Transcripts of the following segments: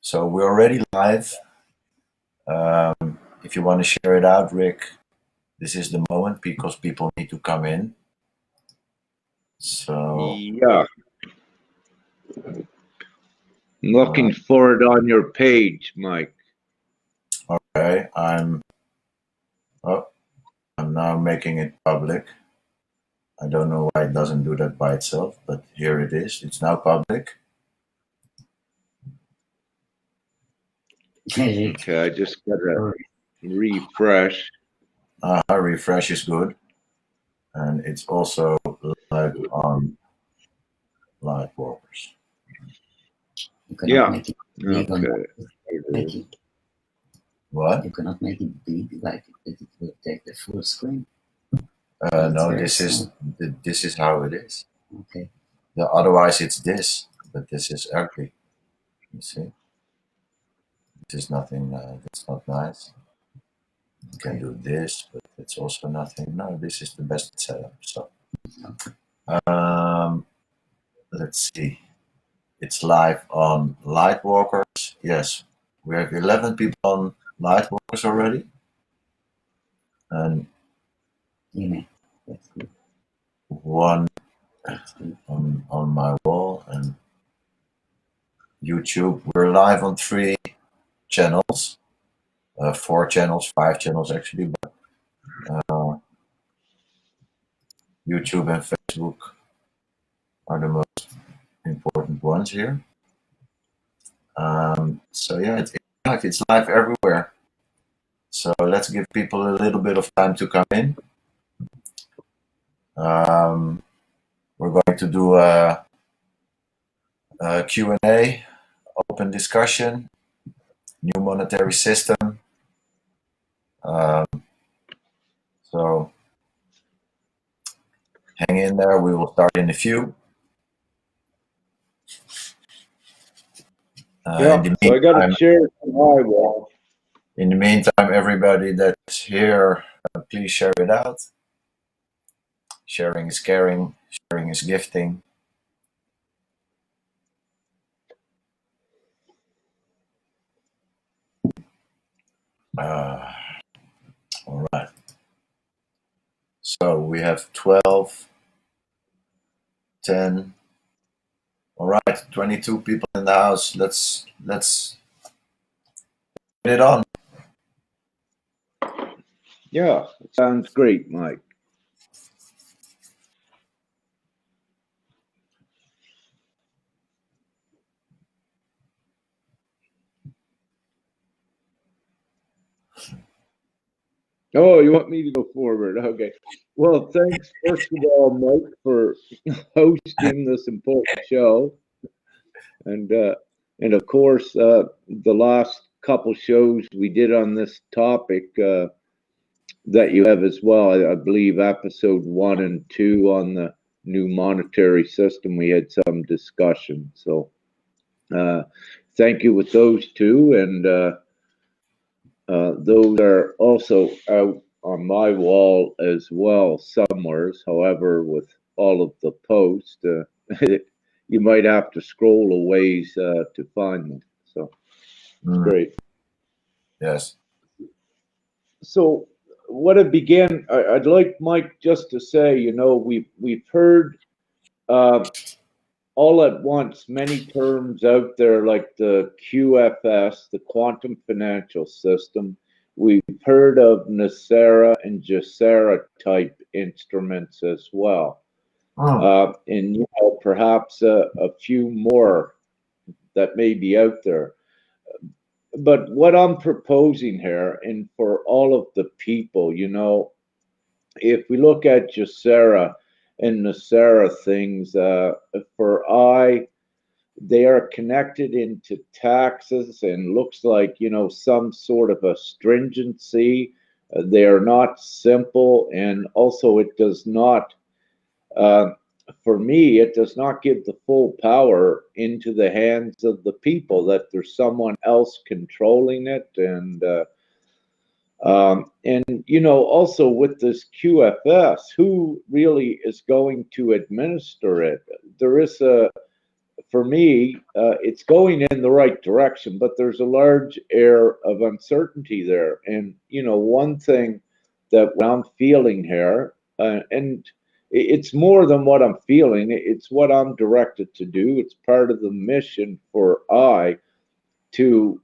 So we're already live. If you want to share it out, Rick, this is the moment because people need to come in. So yeah, I'm looking for it on your page, Mike. Okay, I'm now making it public. I don't know why it doesn't do that by itself, but here it is. It's now public. Okay, I just gotta refresh. Refresh is good, and it's also live on Lightwalkers. Yeah. Okay. What? You cannot make it big, like it will take the full screen. No, this is how it is. Okay. Otherwise, it's this, but this is ugly. You see, this is nothing. It's not nice. You can do this, but it's also nothing. No, this is the best setup. So, let's see. It's live on Lightwalkers. Yes, we have 11 people on Lightwalkers already, and That's good. one on my wall and YouTube. We're live on 3 channels, 4 channels, 5 channels actually, but YouTube and Facebook are the most important ones here. So yeah, it's live everywhere. So let's give people a little bit of time to come in. We're going to do a Q&A, open discussion, new monetary system. So hang in there. We will start in a few. Yeah, so I got to share it to my wall. In the meantime, everybody that's here, please share it out. Sharing is caring. Sharing is gifting. All right. So we have 12, 10. All right, 22 people in the house. Let's get it on. Yeah, sounds great, Mike. Oh, you want me to go forward? Okay. Well, thanks, first of all, Mike, for hosting this important show. And of course, the last couple shows we did on this topic that you have as well, I believe episode 1 and 2 on the new monetary system, we had some discussion. So thank you with those two. And those are also out on my wall as well somewheres. However, with all of the posts, you might have to scroll a ways to find them. So it's great. Yes. So what it began, I'd like Mike just to say, you know, we've heard all at once many terms out there like the QFS, the quantum financial system. We've heard of NESARA and GESARA type instruments as well. And you know, perhaps a few more that may be out there. But what I'm proposing here, and for all of the people, you know, if we look at GESARA and NESARA things, they are connected into taxes and looks like, you know, some sort of a stringency. They are not simple, and also it does not, for me, it does not give the full power into the hands of the people, that there's someone else controlling it. And you know, also with this QFS, who really is going to administer it? There is for me, it's going in the right direction, but there's a large air of uncertainty there. And, one thing that I'm feeling here, and it's more than what I'm feeling, it's what I'm directed to do. It's part of the mission for I to,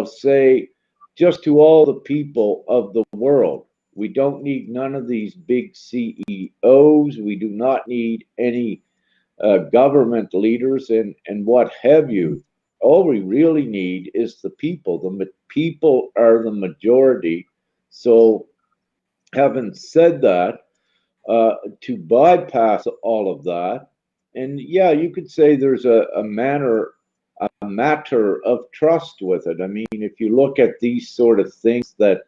say just to all the people of the world, we don't need none of these big CEOs. We do not need any government leaders and what have you. All we really need is the people. The people are the majority. So, having said that, to bypass all of that, and yeah, you could say there's a matter of trust with it. I mean, if you look at these sort of things that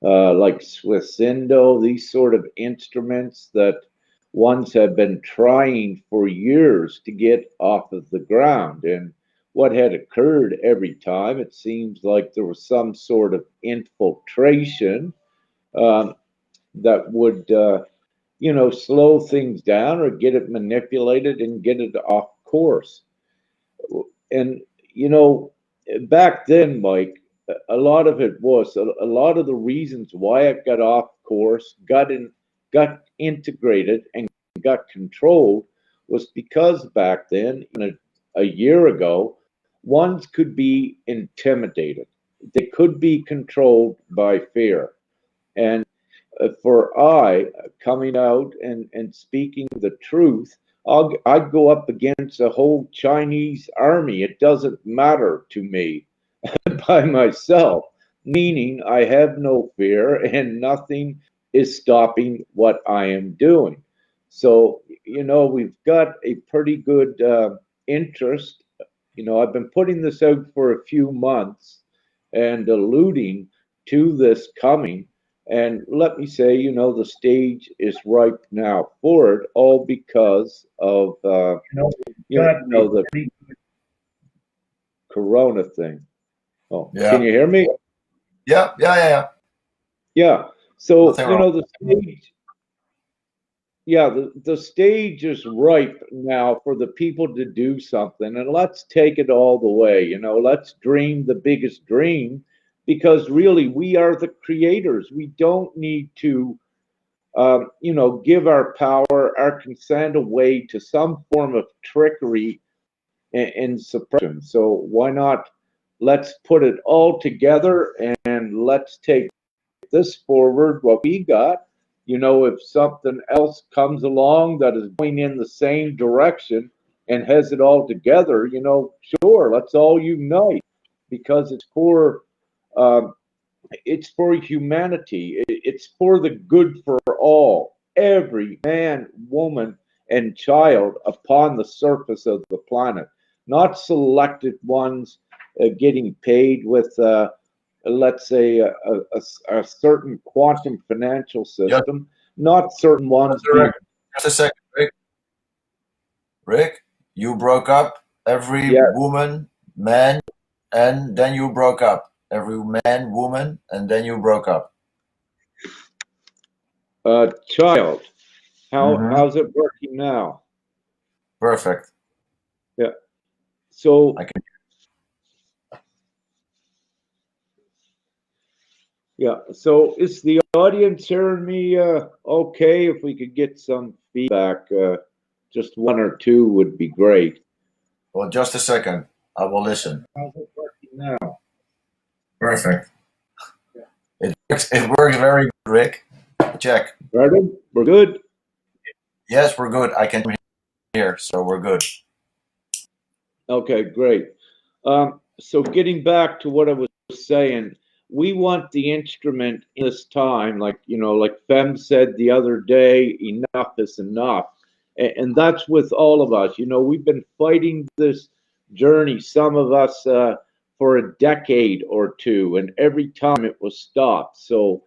like Swissendo, these sort of instruments that ones have been trying for years to get off of the ground. And what had occurred every time, it seems like there was some sort of infiltration that would, slow things down or get it manipulated and get it off course. And, back then, Mike, a lot of it was a lot of the reasons why it got off course, got integrated, and got controlled was because back then, a year ago, ones could be intimidated. They could be controlled by fear. And for I coming out and speaking the truth, I'd go up against a whole Chinese army. It doesn't matter to me by myself, meaning I have no fear and nothing is stopping what I am doing. So, we've got a pretty good interest. I've been putting this out for a few months and alluding to this coming. And let me say, the stage is ripe now for it, all because of the Corona thing. Oh, Yeah. Can you hear me? Yeah. Yeah. So Nothing wrong. the stage. Yeah, the stage is ripe now for the people to do something, and let's take it all the way. Let's dream the biggest dream, because really we are the creators. We don't need to, give our power, our consent away to some form of trickery and suppression. So why not? Let's put it all together and let's take this forward. What we got. If something else comes along that is going in the same direction and has it all together, sure, let's all unite, because it's for humanity. It's for the good for all, every man, woman, and child upon the surface of the planet, not selected ones getting paid with. Let's say a certain quantum financial system, not certain ones. Just a second, Rick. Rick, you broke up every woman, man, and then you broke up. Every man, woman, and then you broke up. Child, how's it working now? Perfect. Yeah. So I can. Yeah. So is the audience hearing me okay? If we could get some feedback, just one or two would be great. Well, just a second. I will listen. How's it working now? Perfect. It works very good, Rick. Check. Pardon? We're good? Yes, we're good. I can hear, so we're good. Okay, great. So getting back to what I was saying, we want the instrument in this time, like Fem said the other day, enough is enough. And that's with all of us. We've been fighting this journey, some of us for a decade or two, and every time it was stopped. So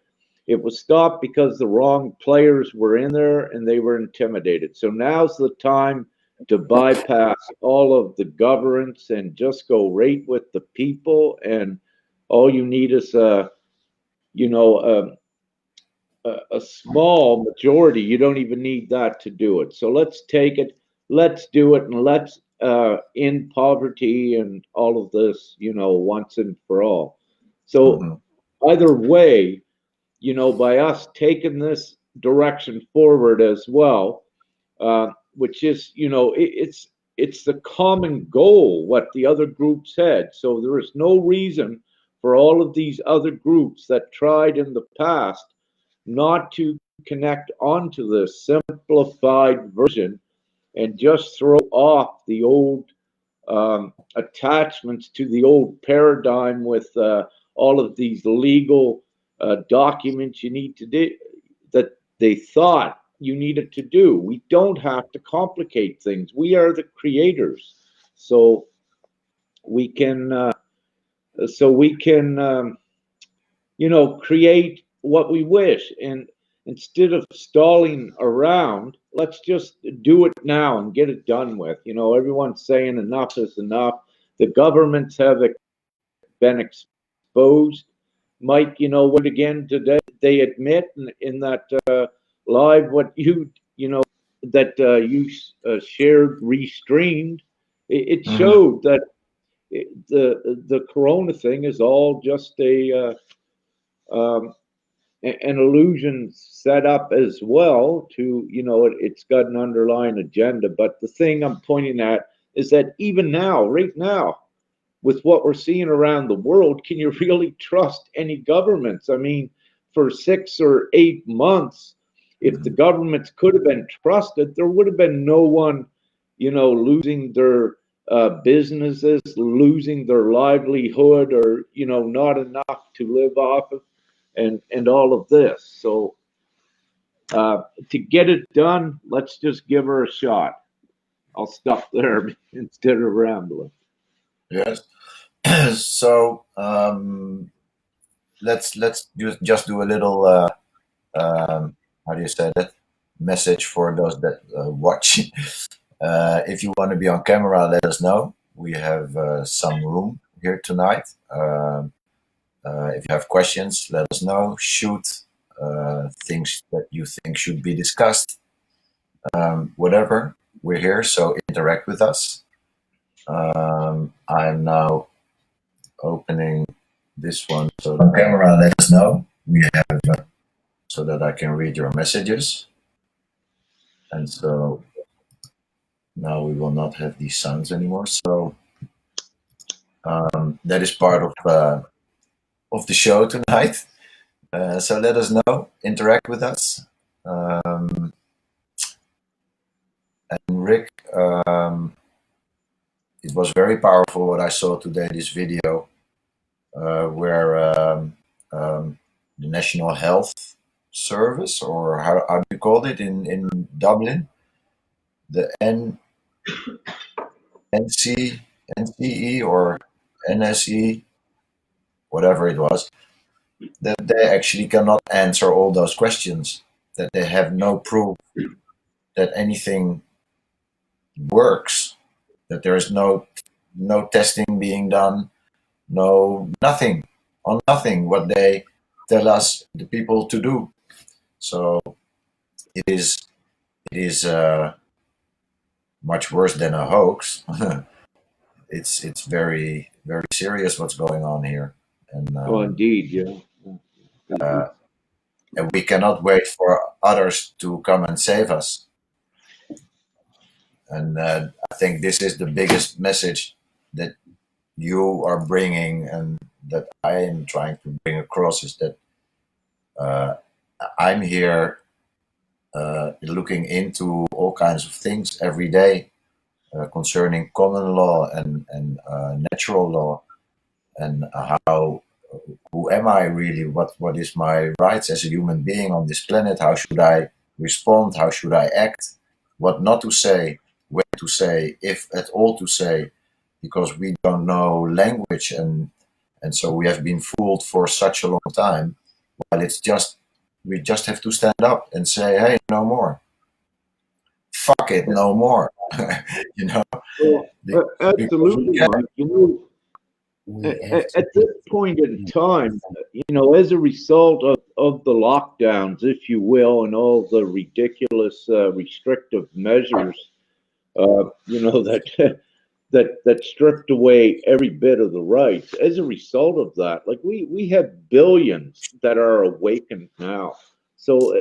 it was stopped because the wrong players were in there and they were intimidated. So now's the time to bypass all of the governance and just go right with the people. And all you need is a small majority. You don't even need that to do it. So let's take it, let's do it, and let's end poverty and all of this, once and for all. So either way, by us taking this direction forward as well, which is, it's the common goal, what the other groups had. So there is no reason for all of these other groups that tried in the past not to connect onto this simplified version and just throw off the old attachments to the old paradigm with all of these legal documents you need to do that they thought you needed to do. We don't have to complicate things. We are the creators, so we can create what we wish. And instead of stalling around, let's just do it now and get it done with. Everyone's saying enough is enough. The governments have been exposed. Mike, what again today? They admit in that live what you shared, restreamed. It showed that the corona thing is all just an illusion set up as well to, it's got an underlying agenda. But the thing I'm pointing at is that even now, right now, with what we're seeing around the world, can you really trust any governments? I mean, for 6 or 8 months, if the governments could have been trusted, there would have been no one, losing their businesses, losing their livelihood, or, not enough to live off of, and all of this. So to get it done, let's just give her a shot. I'll stop there instead of rambling. Yes. So let's just do a little how do you say that, message for those that watch. If you want to be on camera, let us know. We have some room here tonight. If you have questions, let us know. Shoot things that you think should be discussed. Whatever, we're here, so interact with us. I'm now opening this one, so the camera, let us know. We have so that I can read your messages. And so now we will not have these sounds anymore. So that is part of the show tonight. So let us know, interact with us. And Rick, it was very powerful what I saw today, this video, where the National Health Service, or how do you call it in Dublin, the NCE or NSE, whatever it was, that they actually cannot answer all those questions, that they have no proof that anything works, that there is no testing being done, nothing on nothing what they tell us, the people, to do. So it is much worse than a hoax. It's very, very serious what's going on here. And indeed, yeah. And we cannot wait for others to come and save us. And I think this is the biggest message that you are bringing, and that I am trying to bring across, is that I'm here looking into all kinds of things every day concerning common law and natural law, and who am I really? What is my rights as a human being on this planet? How should I respond? How should I act? What not to say? Where to say? If at all to say? Because we don't know language, and so we have been fooled for such a long time. While we just have to stand up and say, hey, no more. Fuck it, no more. Absolutely, Mike. At this point in time, as a result of the lockdowns, if you will, and all the ridiculous restrictive measures, that that stripped away every bit of the rights. As a result of that, like we have billions that are awakened now. So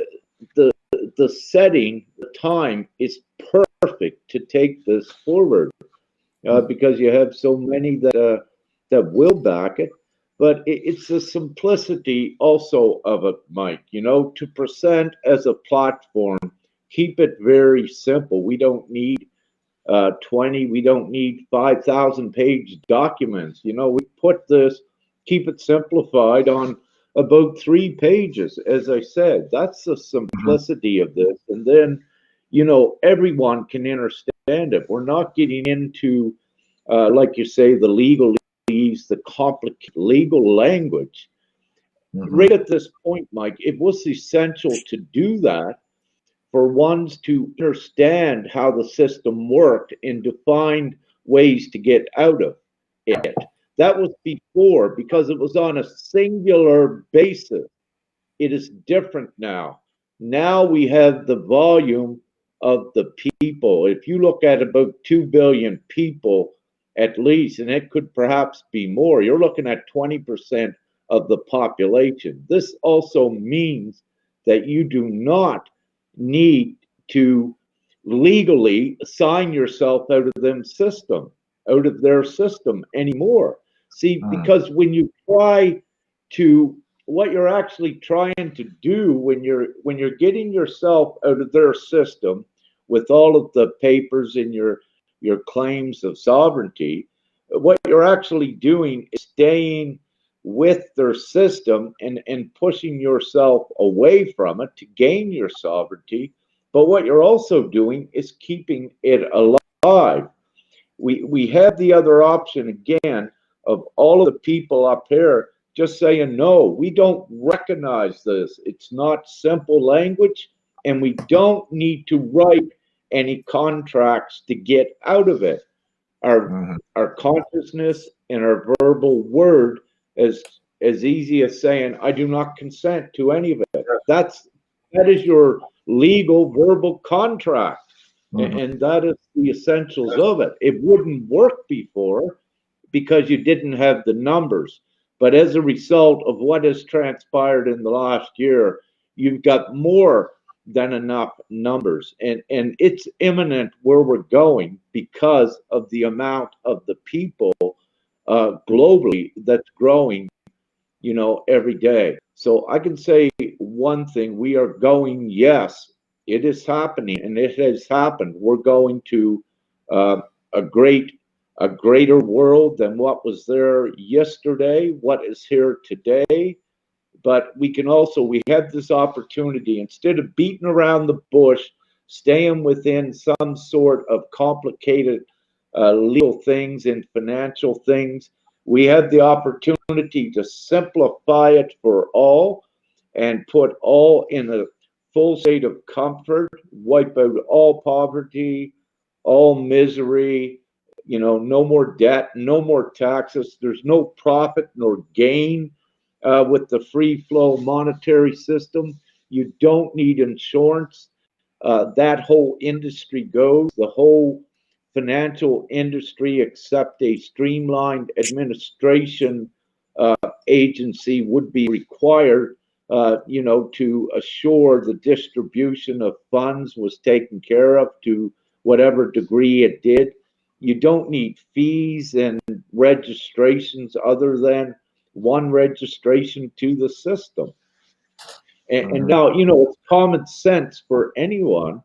the setting, the time is perfect to take this forward because you have so many that will back it. But it's the simplicity also of it, Mike. You know, to present as a platform, keep it very simple. We don't need 20. We don't need 5,000 page documents. You know, we put this, keep it simplified on about 3 pages. As I said, that's the simplicity of this. And then, you know, everyone can understand it. We're not getting into, like you say, the legalese, the complicated legal language. Right at this point, Mike, it was essential to do that for ones to understand how the system worked and to find ways to get out of it. That was before because it was on a singular basis. It is different now. Now we have the volume of the people. If you look at about 2 billion people at least, and it could perhaps be more, you're looking at 20% of the population. This also means that you do not need to legally sign yourself out of their system anymore. See, because when you try to, what you're actually trying to do when you're getting yourself out of their system with all of the papers and your claims of sovereignty, what you're actually doing is staying with their system and pushing yourself away from it to gain your sovereignty. But what you're also doing is keeping it alive. We have the other option again of all of the people up here just saying, no, we don't recognize this. It's not simple language, and we don't need to write any contracts to get out of it. Our consciousness and our verbal word is as easy as saying, I do not consent to any of it. That is your legal verbal contract. And that is the essentials of it. It wouldn't work before because you didn't have the numbers. But as a result of what has transpired in the last year, you've got more than enough numbers. And it's imminent where we're going because of the amount of the people globally that's growing, you know, every day. So I can say one thing, we are going, yes, it is happening, and it has happened. We're going to a greater world than what was there yesterday, what is here today. But we have this opportunity, instead of beating around the bush, staying within some sort of complicated legal things and financial things, we have the opportunity to simplify it for all and put all in a full state of comfort, wipe out all poverty, all misery, you know, no more debt, no more taxes. There's no profit nor gain with the free flow monetary system. You don't need insurance. That whole industry goes, the whole financial industry, except a streamlined administration agency would be required, you know, to assure the distribution of funds was taken care of to whatever degree it did. You don't need fees and registrations other than one registration to the system. And now, you know, it's common sense for anyone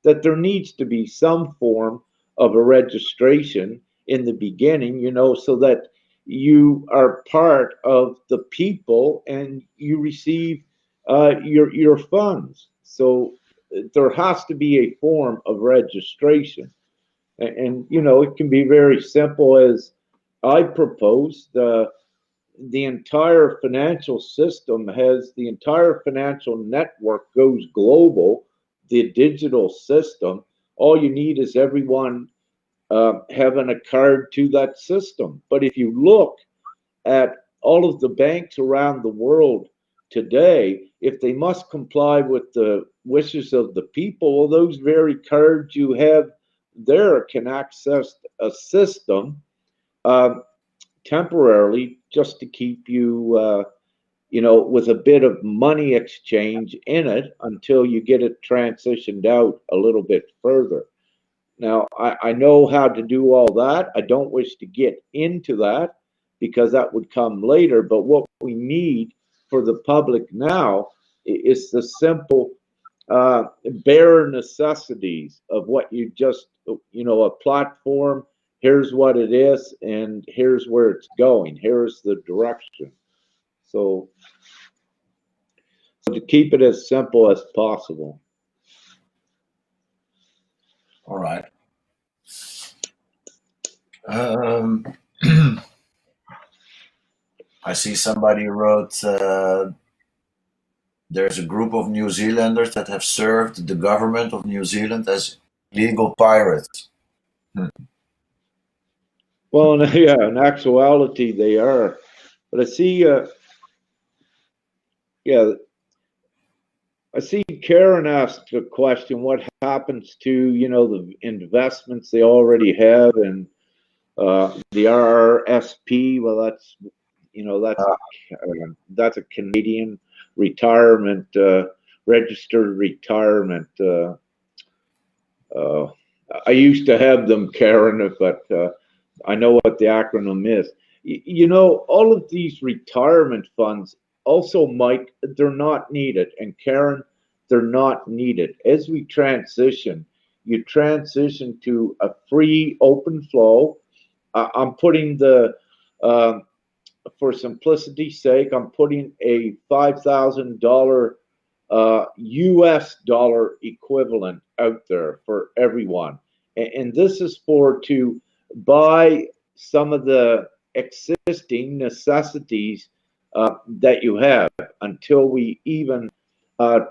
that there needs to be some form of a registration in the beginning, you know, so that you are part of the people and you receive your funds. So there has to be a form of registration. And you know, it can be very simple as I proposed. The entire financial system has the entire financial network goes global, the digital system. All you need is everyone having a card to that system. But if you look at all of the banks around the world today, if they must comply with the wishes of the people, well, those very cards you have there can access a system temporarily just to keep you, with a bit of money exchange in it until you get it transitioned out a little bit further. Now, I know how to do all that. I don't wish to get into that because that would come later. But what we need for the public now is the simple, bare necessities of what you just, a platform. Here's what it is, and here's where it's going. Here's the direction. So to keep it as simple as possible. All right. I see somebody wrote, there's a group of New Zealanders that have served the government of New Zealand as illegal pirates. Well, yeah, in actuality, they are. But I see, I see Karen asked a question, what happens to, the investments they already have and the RRSP? Well, that's a Canadian retirement, registered retirement. I used to have them, Karen, but I know what the acronym is. All of these retirement funds also, Mike, they're not needed. And Karen, they're not needed. As we transition, you transition to a free open flow. I'm putting for simplicity's sake, I'm putting a $5,000 US dollar equivalent out there for everyone. And this is to buy some of the existing necessities that you have until we even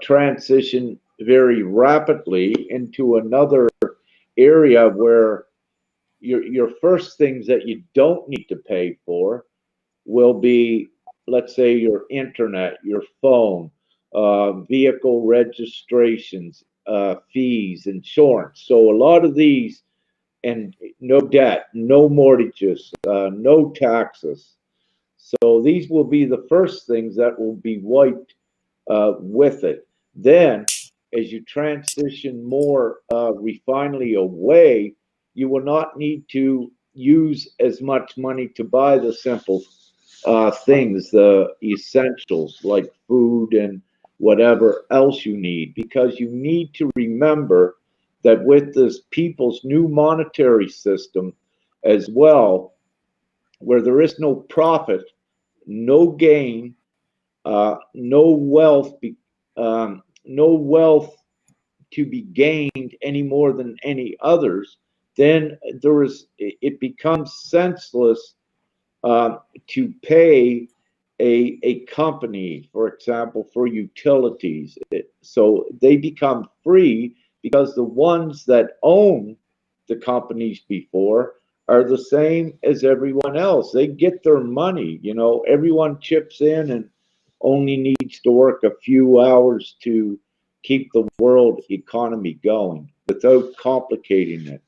transition very rapidly into another area where your first things that you don't need to pay for will be, let's say, your internet, your phone, vehicle registrations, fees, insurance. So a lot of these, and no debt, no mortgages, no taxes. So these will be the first things that will be wiped with it. Then, as you transition more refinedly away, you will not need to use as much money to buy the simple things, the essentials like food and whatever else you need, because you need to remember that with this people's new monetary system as well, where there is no profit, no gain, no wealth, no wealth to be gained any more than any others, then it becomes senseless to pay a company, for example, for utilities. So they become free because the ones that own the companies before are the same as everyone else. They get their money, everyone chips in and only needs to work a few hours to keep the world economy going without complicating it.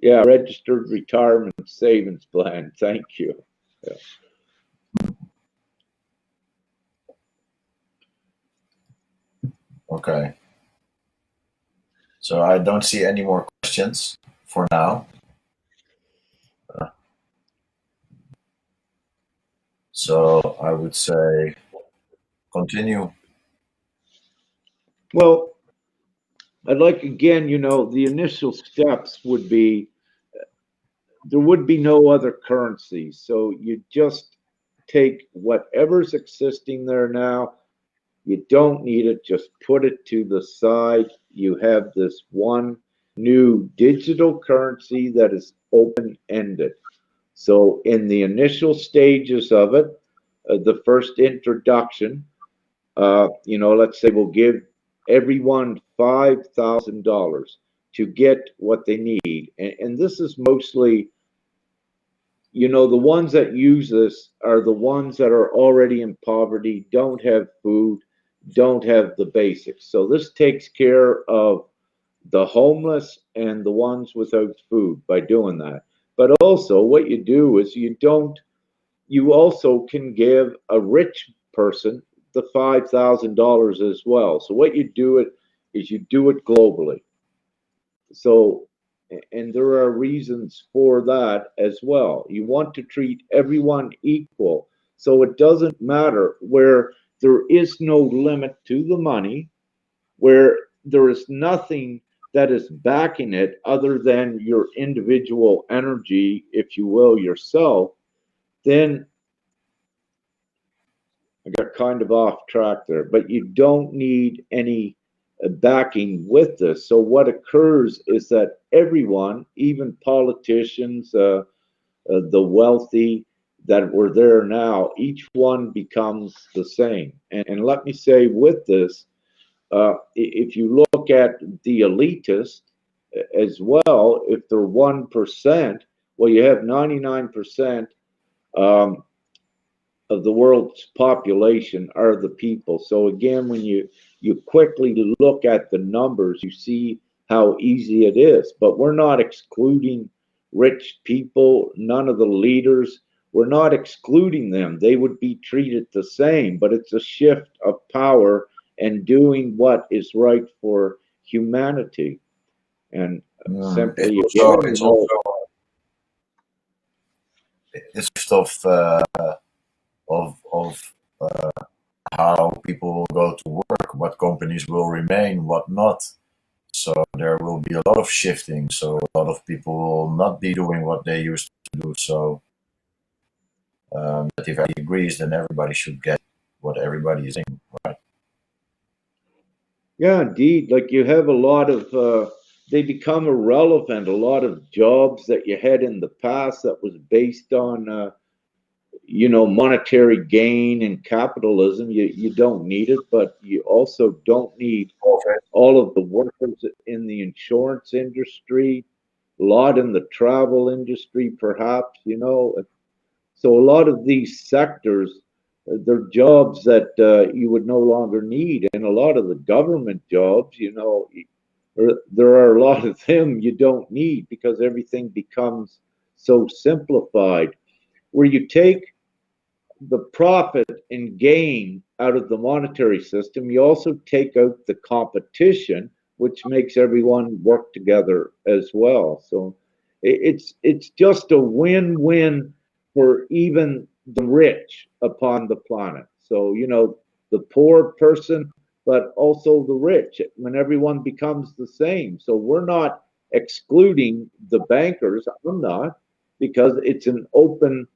Yeah, registered retirement savings plan. Thank you. Yeah. Okay. So I don't see any more questions for now. So I would say continue. Well, I'd like again, the initial steps would be there would be no other currency. So you just take whatever's existing there now. You don't need it, just put it to the side. You have this one new digital currency that is open ended. So, in the initial stages of it, the first introduction, let's say we'll give everyone $5,000 to get what they need. And this is mostly, the ones that use this are the ones that are already in poverty, don't have food, don't have the basics. So this takes care of the homeless and the ones without food by doing that. But also what you do is you also can give a rich person the $5,000 as well. So what you do it is you do it globally. So, and there are reasons for that as well. You want to treat everyone equal. So it doesn't matter where there is no limit to the money, where there is nothing that is backing it other than your individual energy, if you will, yourself, then I got kind of off track there, but you don't need any backing with this. So what occurs is that everyone, even politicians, the wealthy that were there now, each one becomes the same. And let me say with this, if you look at the elitist as well, if they're 1%, well, you have 99% of the world's population are the people. So again, when you quickly look at the numbers, you see how easy it is. But we're not excluding rich people, none of the leaders. We're not excluding them. They would be treated the same, but it's a shift of power and doing what is right for humanity. And simply it's also it's just of how people will go to work, what companies will remain, what not. So there will be a lot of shifting. So a lot of people will not be doing what they used to do. So but if everybody agrees, then everybody should get what everybody is in, right? Yeah, indeed. Like you have a lot of, they become irrelevant. A lot of jobs that you had in the past that was based on, monetary gain and capitalism, you don't need it, but you also don't need Okay. all of the workers in the insurance industry, a lot in the travel industry, perhaps. So a lot of these sectors, they're jobs that you would no longer need, and a lot of the government jobs, there are a lot of them you don't need because everything becomes so simplified. Where you take the profit and gain out of the monetary system, you also take out the competition, which makes everyone work together as well. So it's just a win-win for even the rich upon the planet. So the poor person, but also the rich, when everyone becomes the same. So we're not excluding the bankers. I'm not, because it's an open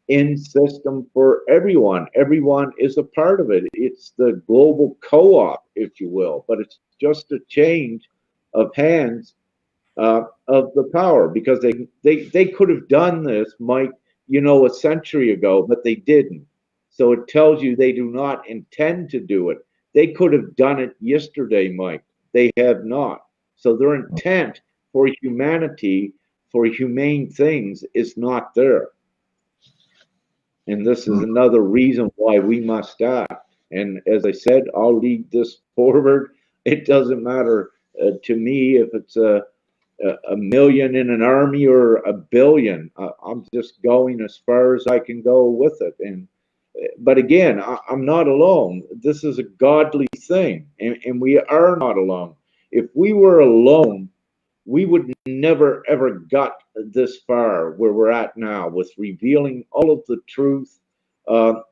in system for everyone. Everyone is a part of it. It's the global co-op, if you will, but it's just a change of hands of the power, because they could have done this, Mike, a century ago, but they didn't. So it tells you they do not intend to do it. They could have done it yesterday, Mike. They have not. So their intent for humanity, for humane things, is not there. And this is another reason why we must act. And as I said, I'll lead this forward. It doesn't matter to me if it's a million in an army or a billion. I'm just going as far as I can go with it. But again, I'm not alone. This is a godly thing, and we are not alone. If we were alone, we would never ever got this far where we're at now, with revealing all of the truth,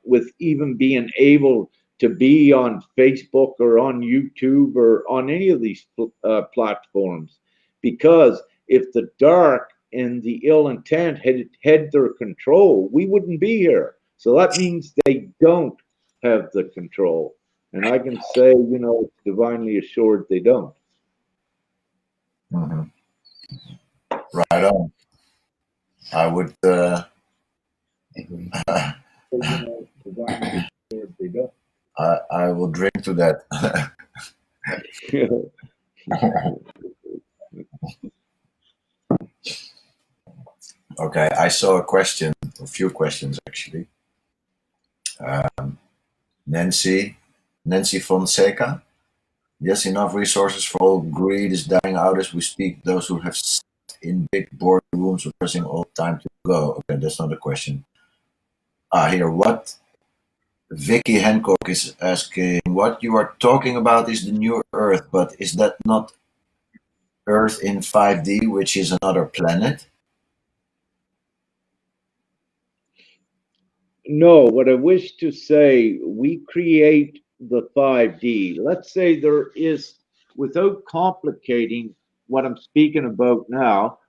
with even being able to be on Facebook or on YouTube or on any of these platforms. Because if the dark and the ill intent had their control, we wouldn't be here. So that means they don't have the control. And I can say, it's divinely assured they don't. Mm-hmm. Right on. I would. Agree. Divinely assured they don't. I will drink to that. Okay, I saw a few questions actually. Nancy Fonseca. Yes, enough resources for all. Greed is dying out as we speak. Those who have in big boardrooms rehearsing all the time to go? Okay, that's not a question. Here, what Vicky Hancock is asking, what you are talking about is the new Earth, but is that not Earth in 5D, which is another planet? No, what I wish to say, we create the 5D. Let's say there is, without complicating what I'm speaking about now,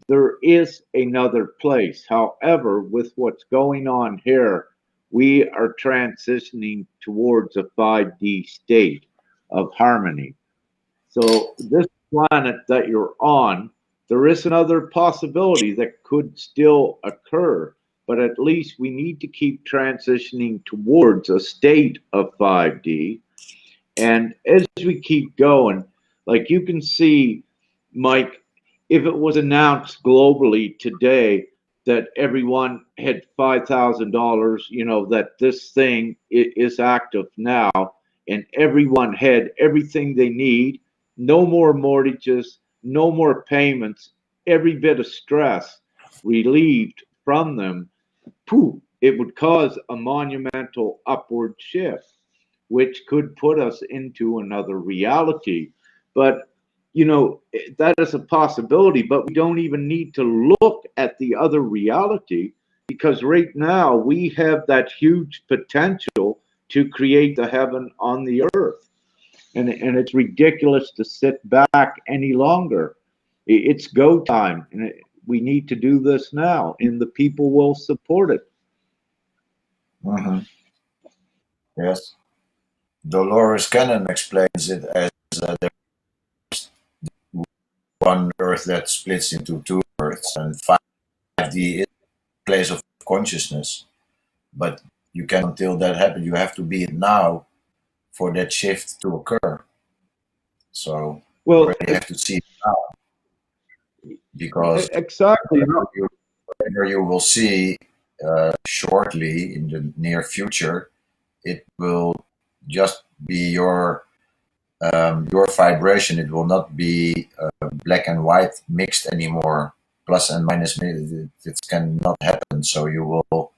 there is another place. However, with what's going on here, we are transitioning towards a 5D state of harmony. So, this planet that you're on, there is another possibility that could still occur, but at least we need to keep transitioning towards a state of 5D. And as we keep going, like you can see, Mike, if it was announced globally today that everyone had $5,000, that this thing is active now, and everyone had everything they need, no more mortgages, no more payments, every bit of stress relieved from them, poof, it would cause a monumental upward shift, which could put us into another reality. But, that is a possibility, but we don't even need to look at the other reality because right now we have that huge potential to create the heaven on the earth. And it's ridiculous to sit back any longer. It's go time, and we need to do this now, and the people will support it. Mm-hmm. Yes. Dolores Cannon explains it as there's one Earth that splits into two Earths, and 5D is a place of consciousness. But you can, until that happens, you have to be it now for that shift to occur. So you Well, already have to see it now because exactly. whatever you will see shortly in the near future, it will just be your vibration. It will not be black and white mixed anymore. Plus and minus, it cannot happen. So you will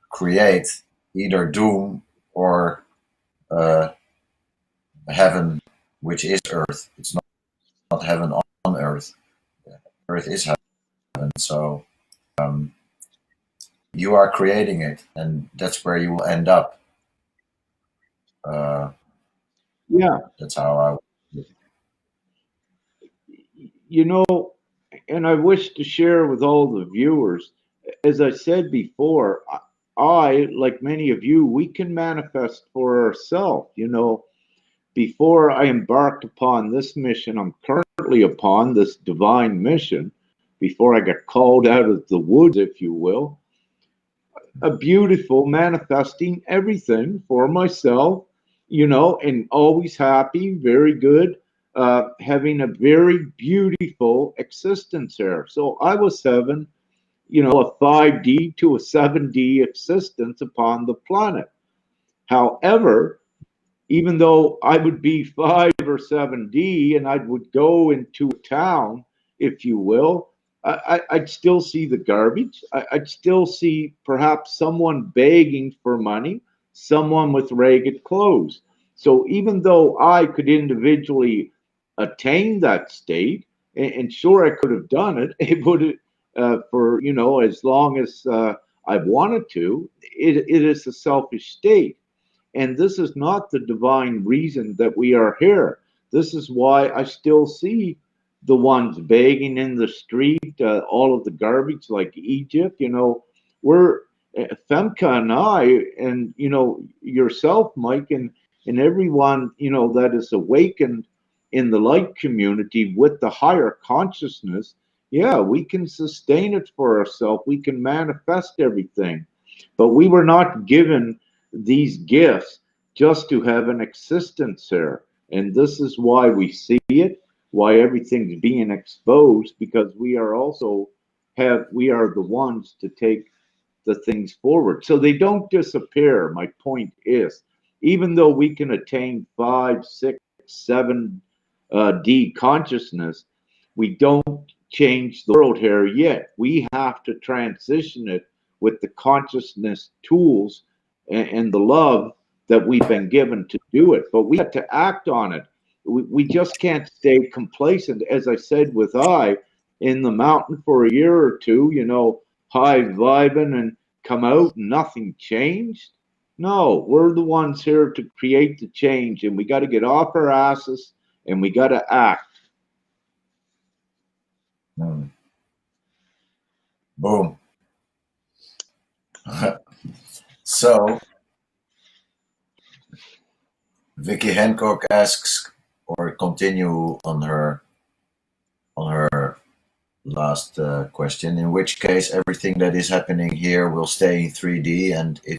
create either doom or uh, heaven, which is Earth. It's not heaven on Earth. Earth is heaven. So um, you are creating it, and that's where you will end up. Uh, Yeah, that's how you know, and I wish to share with all the viewers, as I said before, like many of you, we can manifest for ourselves. Before I embarked upon this mission, I'm currently upon this divine mission, before I got called out of the woods, if you will, a beautiful manifesting everything for myself, and always happy, very good, having a very beautiful existence here. So I was having, a 5D to a 7D existence upon the planet. However, even though I would be 5 or 7D and I would go into a town, if you will, I'd still see the garbage. I'd still see perhaps someone begging for money, someone with ragged clothes. So even though I could individually attain that state, and sure I could have done it, it would for as long as I wanted to. It is a selfish state. And this is not the divine reason that we are here. This is why I still see the ones begging in the street, all of the garbage like Egypt. We're Femke and I, and yourself, Mike, and everyone that is awakened in the light community with the higher consciousness. Yeah, we can sustain it for ourselves. We can manifest everything, but we were not given these gifts just to have an existence here. And this is why we see it, why everything's being exposed, because we are the ones to take the things forward. So they don't disappear. My point is, even though we can attain 5, 6, 7 D consciousness, we don't change the world here yet. We have to transition it with the consciousness tools and the love that we've been given to do it. But we have to act on it. We just can't stay complacent. As I said, with I in the mountain for a year or two, you know, high vibing and come out, nothing changed. No, we're the ones here to create the change, and we got to get off our asses and we got to act. Boom. So, Vicky Hancock asks, or continue on her last question. In which case, everything that is happening here will stay in 3D, and if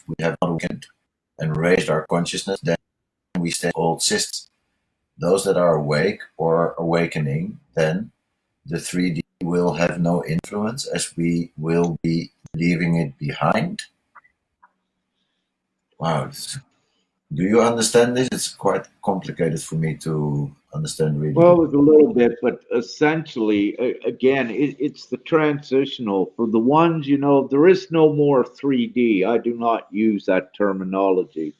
we have not awakened and raised our consciousness, then we stay in old systems. Those that are awake or awakening, then the 3D will have no influence, as we will be leaving it behind. Wow. Do you understand this? It's quite complicated for me to understand, really. Well, it was a little bit, but essentially, again, it's the transitional. For the ones, you know, there is no more 3D. I do not use that terminology.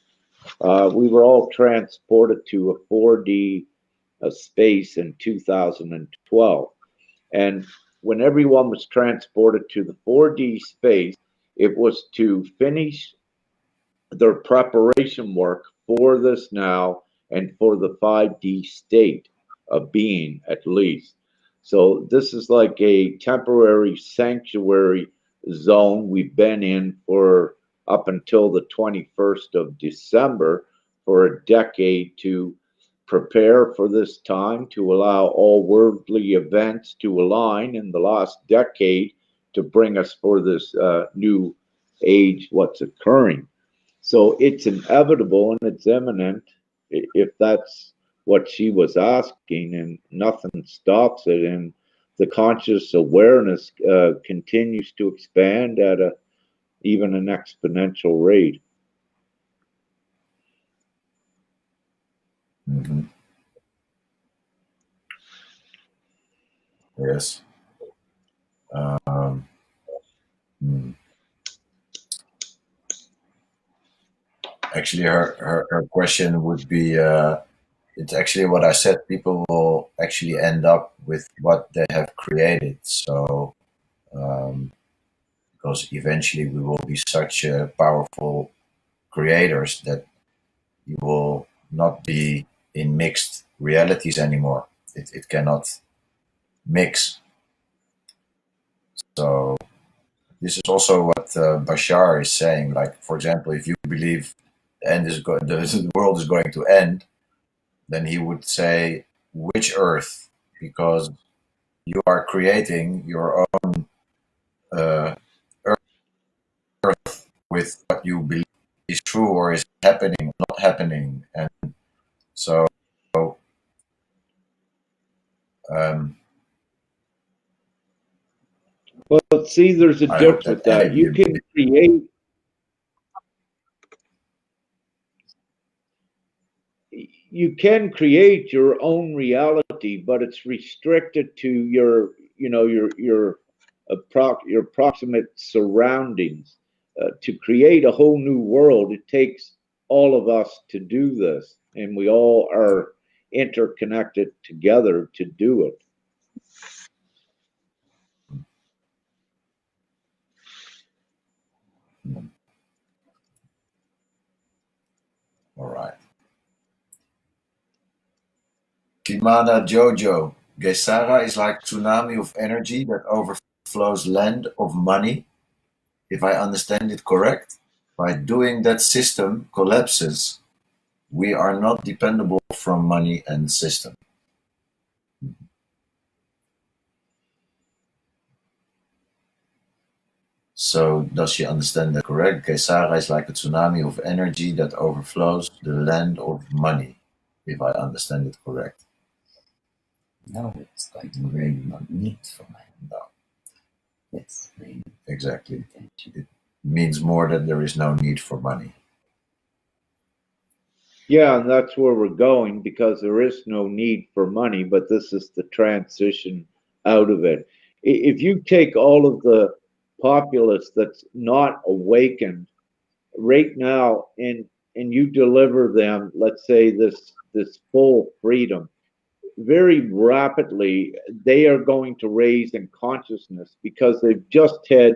We were all transported to a 4D space in 2012. And when everyone was transported to the 4D space, it was to finish their preparation work for this now and for the 5D state of being, at least. So this is like a temporary sanctuary zone we've been in for up until the 21st of December for a decade to prepare for this time, to allow all worldly events to align in the last decade to bring us for this new age, what's occurring. So it's inevitable and it's imminent, if that's what she was asking, and nothing stops it. And the conscious awareness continues to expand at even an exponential rate. Mm-hmm. Yes. Actually, her question would be, it's actually what I said. People will actually end up with what they have created. So, because eventually we will be such powerful creators that you will not be in mixed realities anymore. It cannot mix. So this is also what Bashar is saying. Like, for example, if you believe the world is going to end, then he would say, which Earth? Because you are creating your own Earth with what you believe is true or is happening, not happening. And so, um, Well, see, there's a I hope difference that with that. any You can create. You can create your own reality, but it's restricted to your, you know, your proximate surroundings. To create a whole new world, it takes all of us to do this, and we all are interconnected together to do it. All right. Kimana Jojo. Gesara is like tsunami of energy that overflows land of money, if I understand it correct. By doing that, system collapses. We are not dependable from money and system. So does she understand that correct? Gesara is like a tsunami of energy that overflows the land of money, if I understand it correct. No, it's like really not need for money. No. That's the Exactly. intention. It means more that there is no need for money. Yeah, and that's where we're going, because there is no need for money, but this is the transition out of it. If you take all of the populace that's not awakened right now and you deliver them, let's say this full freedom, very rapidly they are going to raise in consciousness because they've just had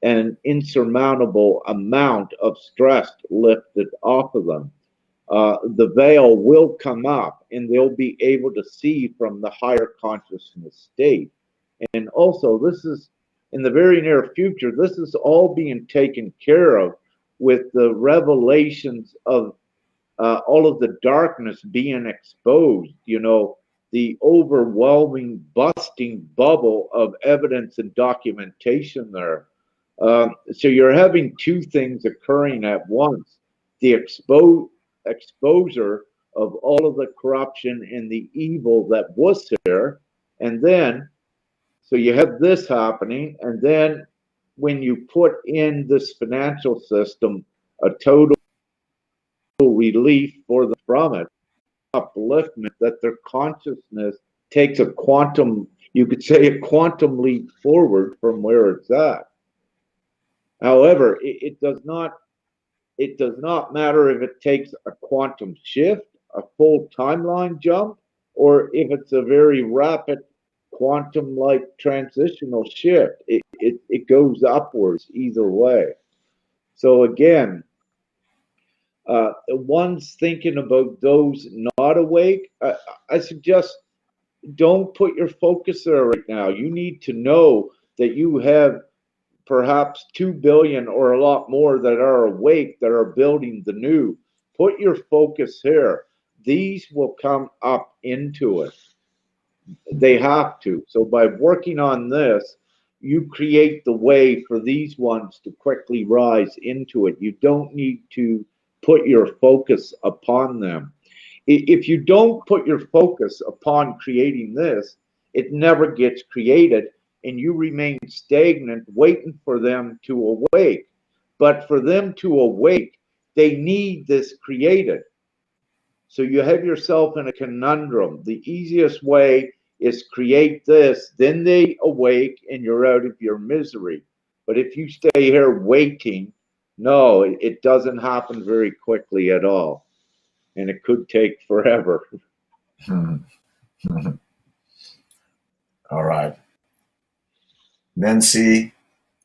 an insurmountable amount of stress lifted off of them. The veil will come up and they'll be able to see from the higher consciousness state. And also, this is in the very near future, this is all being taken care of with the revelations of all of the darkness being exposed, the overwhelming, busting bubble of evidence and documentation there. So you're having two things occurring at once: the exposure of all of the corruption and the evil that was there, and then so you have this happening, and then when you put in this financial system a total relief for them from it, upliftment, that their consciousness takes a quantum, you could say a quantum leap forward from where it's at. However, it does not matter if it takes a quantum shift, a full timeline jump, or if it's a very rapid quantum like transitional shift. It goes upwards either way. So again, one's thinking about those not awake. I suggest don't put your focus there right now. You need to know that you have perhaps 2 billion or a lot more that are awake, that are building the new. Put your focus here. These will come up into it. They have to. So by working on this, you create the way for these ones to quickly rise into it. You don't need to put your focus upon them. If you don't put your focus upon creating this, it never gets created and you remain stagnant waiting for them to awake. But for them to awake, they need this created. So you have yourself in a conundrum. The easiest way is create this, then they awake and you're out of your misery. But if you stay here waiting, no, it doesn't happen very quickly at all. And it could take forever. All right. Nancy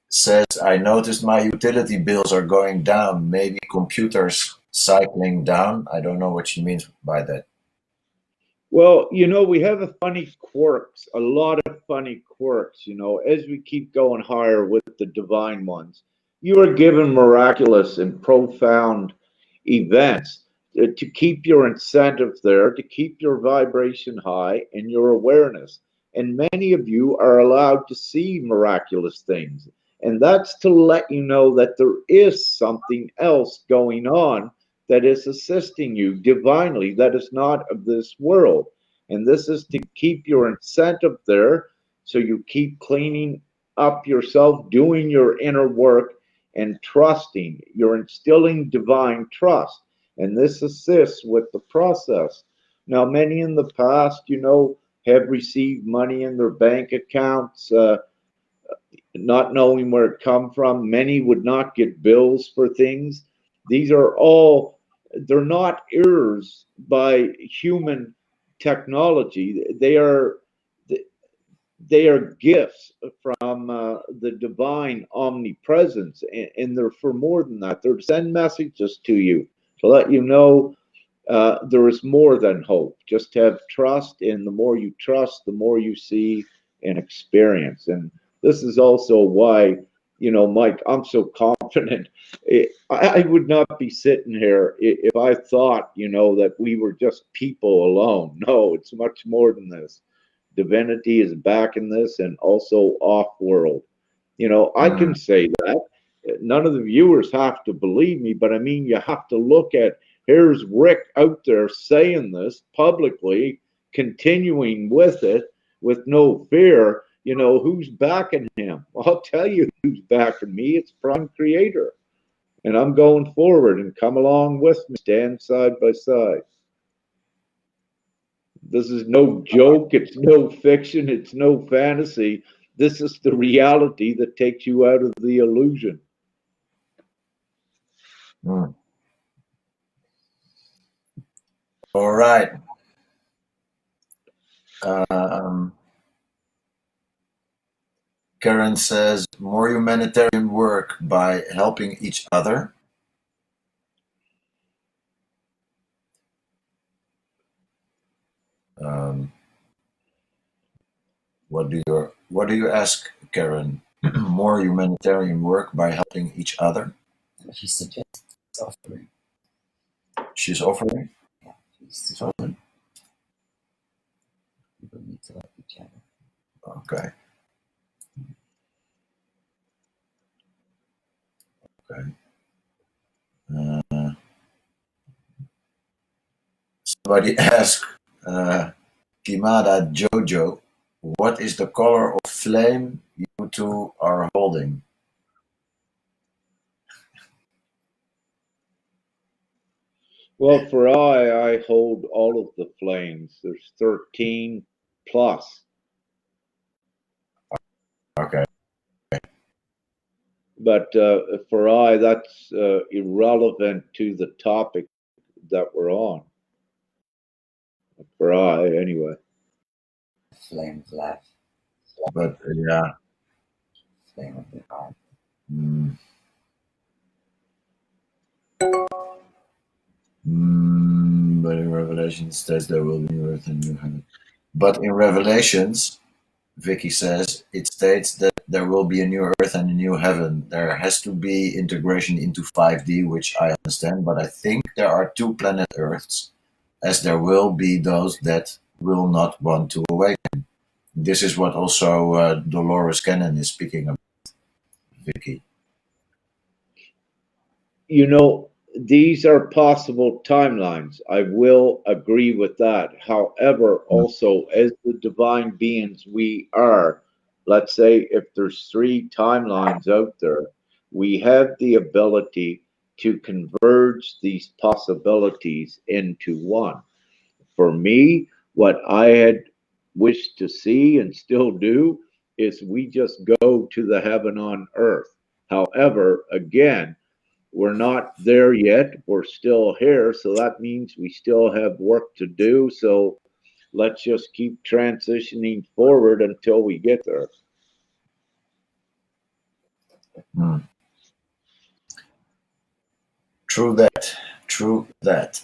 says, I noticed my utility bills are going down. Maybe computers cycling down. I don't know what she means by that. Well, we have a funny quirks, a lot of funny quirks, as we keep going higher with the divine ones. You are given miraculous and profound events to keep your incentive there, to keep your vibration high and your awareness. And many of you are allowed to see miraculous things. And that's to let you know that there is something else going on that is assisting you divinely, that is not of this world. And this is to keep your incentive there, so you keep cleaning up yourself, doing your inner work, and trusting. You're instilling divine trust. And this assists with the process. Now, many in the past, have received money in their bank accounts, not knowing where it come from. Many would not get bills for things. These are all, they're not errors by human technology. They are gifts from the divine omnipresence, and they're for more than that. They're to send messages to you to let you know there is more than hope. Just have trust, and the more you trust, the more you see and experience. And this is also why, Mike, I'm so confident. I would not be sitting here if I thought, that we were just people alone. No, it's much more than this. Divinity is back in this, and also off-world. I can say that. None of the viewers have to believe me, but I mean, you have to look at, here's Rick out there saying this publicly, continuing with it with no fear. Who's backing him? I'll tell you who's backing me. It's Prime Creator. And I'm going forward, and come along with me, stand side by side. This is no joke. It's no fiction. It's no fantasy. This is the reality that takes you out of the illusion. Hmm. All right. Um, Karen says more humanitarian work by helping each other. Um, what do you ask, Karen? More humanitarian work by helping each other. She suggests offering. She's offering. Yeah, she's So, people need to help each other. okay. Okay. Somebody asked Kimada Jojo, what is the color of flame you two are holding? Well, for I hold all of the flames. There's 13 plus. Okay. But for that's irrelevant to the topic that we're on. For anyway. Flame of life. But yeah. Flame of the heart. But in Revelation it says there will be new earth and new heaven. But in Revelations, Vicky says, it states that there will be a new earth and a new heaven. There has to be integration into 5D, which I understand, but I think there are two planet Earths, as there will be those that will not want to awaken. This is what also Dolores Cannon is speaking about, Vicky. You know, these are possible timelines. I will agree with that. However, also, as the divine beings we are, let's say if there's three timelines out there, we have the ability to converge these possibilities into one. For me, what I had wished to see and still do is we just go to the heaven on earth. However, again, we're not there yet. We're still here. So that means we still have work to do. So let's just keep transitioning forward until we get there. Hmm. True that. True that.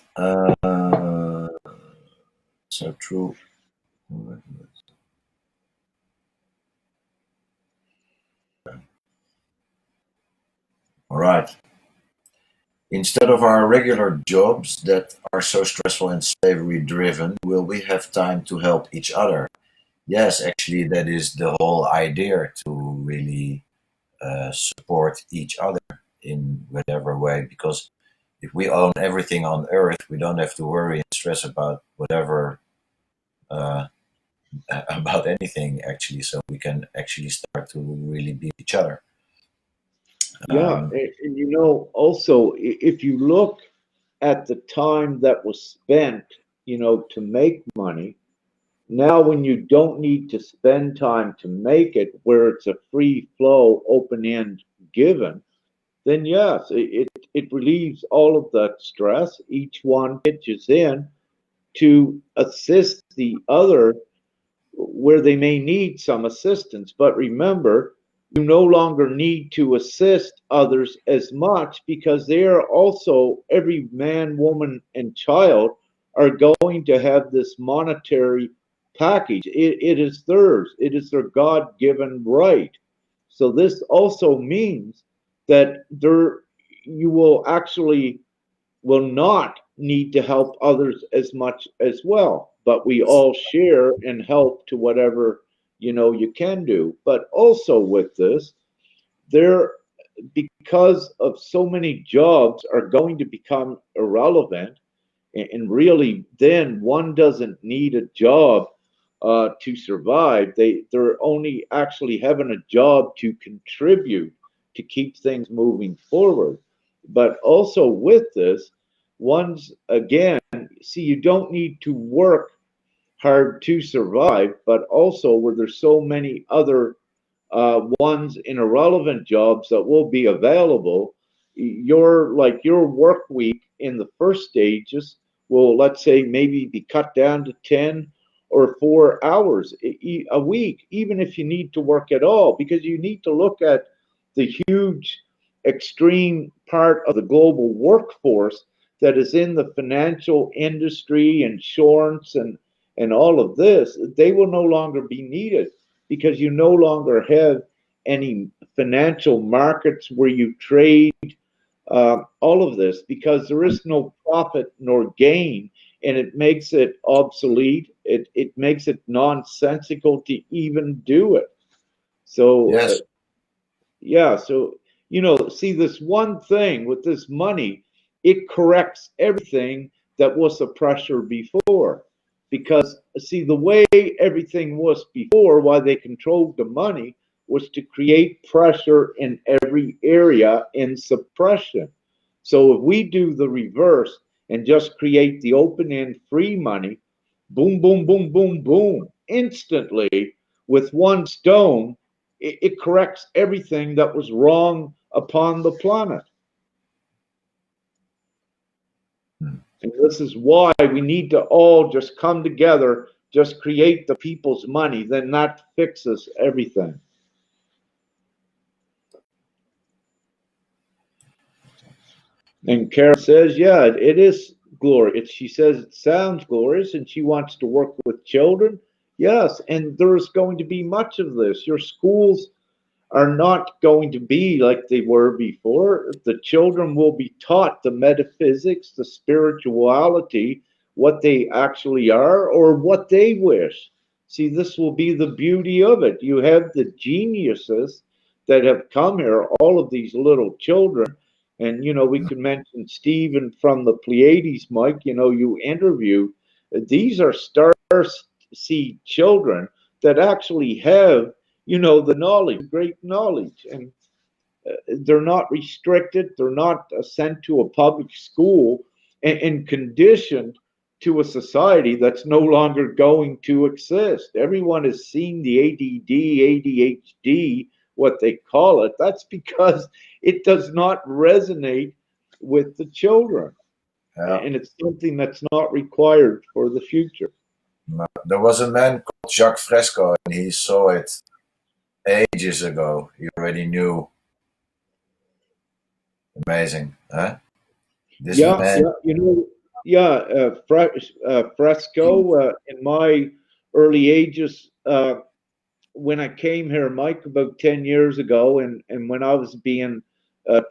So true. All right. Instead of our regular jobs that are so stressful and slavery driven, will we have time to help each other? Yes, actually, that is the whole idea, to really support each other in whatever way. Because if we own everything on Earth, we don't have to worry and stress about whatever, uh, about anything actually. So we can actually start to really be each other. Yeah. And you know, also, if you look at the time that was spent, to make money, now when you don't need to spend time to make it, where it's a free flow, open end given, then yes, it relieves all of that stress. Each one pitches in to assist the other where they may need some assistance. But remember, you no longer need to assist others as much because they are also, every man, woman, and child are going to have this monetary package. It is theirs, it is their God given right. So this also means that you will actually will not need to help others as much as well, but we all share and help to whatever you can do. But also with this, there, because of so many jobs are going to become irrelevant, and really then one doesn't need a job to survive. They're only actually having a job to contribute to keep things moving forward. But also with this, one's again, see, you don't need to work hard to survive, but also where there's so many other ones in irrelevant jobs that will be available. Your work week in the first stages will, let's say, maybe be cut down to 10 or 4 hours a week, even if you need to work at all, because you need to look at the huge extreme part of the global workforce that is in the financial industry, insurance, and all of this. They will no longer be needed because you no longer have any financial markets where you trade all of this, because there is no profit nor gain, and it makes it obsolete. It makes it nonsensical to even do it. So Yes. yeah, so see, this one thing with this money, it corrects everything that was a pressure before. Because see, the way everything was before, why they controlled the money, was to create pressure in every area in suppression. So if we do the reverse and just create the open end free money, boom, boom, boom, boom, boom, instantly with one stone, it corrects everything that was wrong upon the planet. And this is why we need to all just come together, just create the people's money, then that fixes everything. And Karen says, yeah, it is glorious. She says it sounds glorious and she wants to work with children. Yes, and there's going to be much of this. Your schools are not going to be like they were before. The children will be taught the metaphysics, the spirituality, what they actually are or what they wish. See, this will be the beauty of it. You have the geniuses that have come here, all of these little children. And, we could mention Stephen from the Pleiades, Mike, you interviewed. These are star seed children that actually have the knowledge, great knowledge, and they're not restricted. They're not sent to a public school and conditioned to a society that's no longer going to exist. Everyone has seen the ADD, ADHD, what they call it. That's because it does not resonate with the children. Yeah. And it's something that's not required for the future. There was a man called Jacques Fresco, and he saw it ages ago. He already knew. Amazing, huh? This man. Fresco. In my early ages, when I came here, Mike, about 10 years ago, and when I was being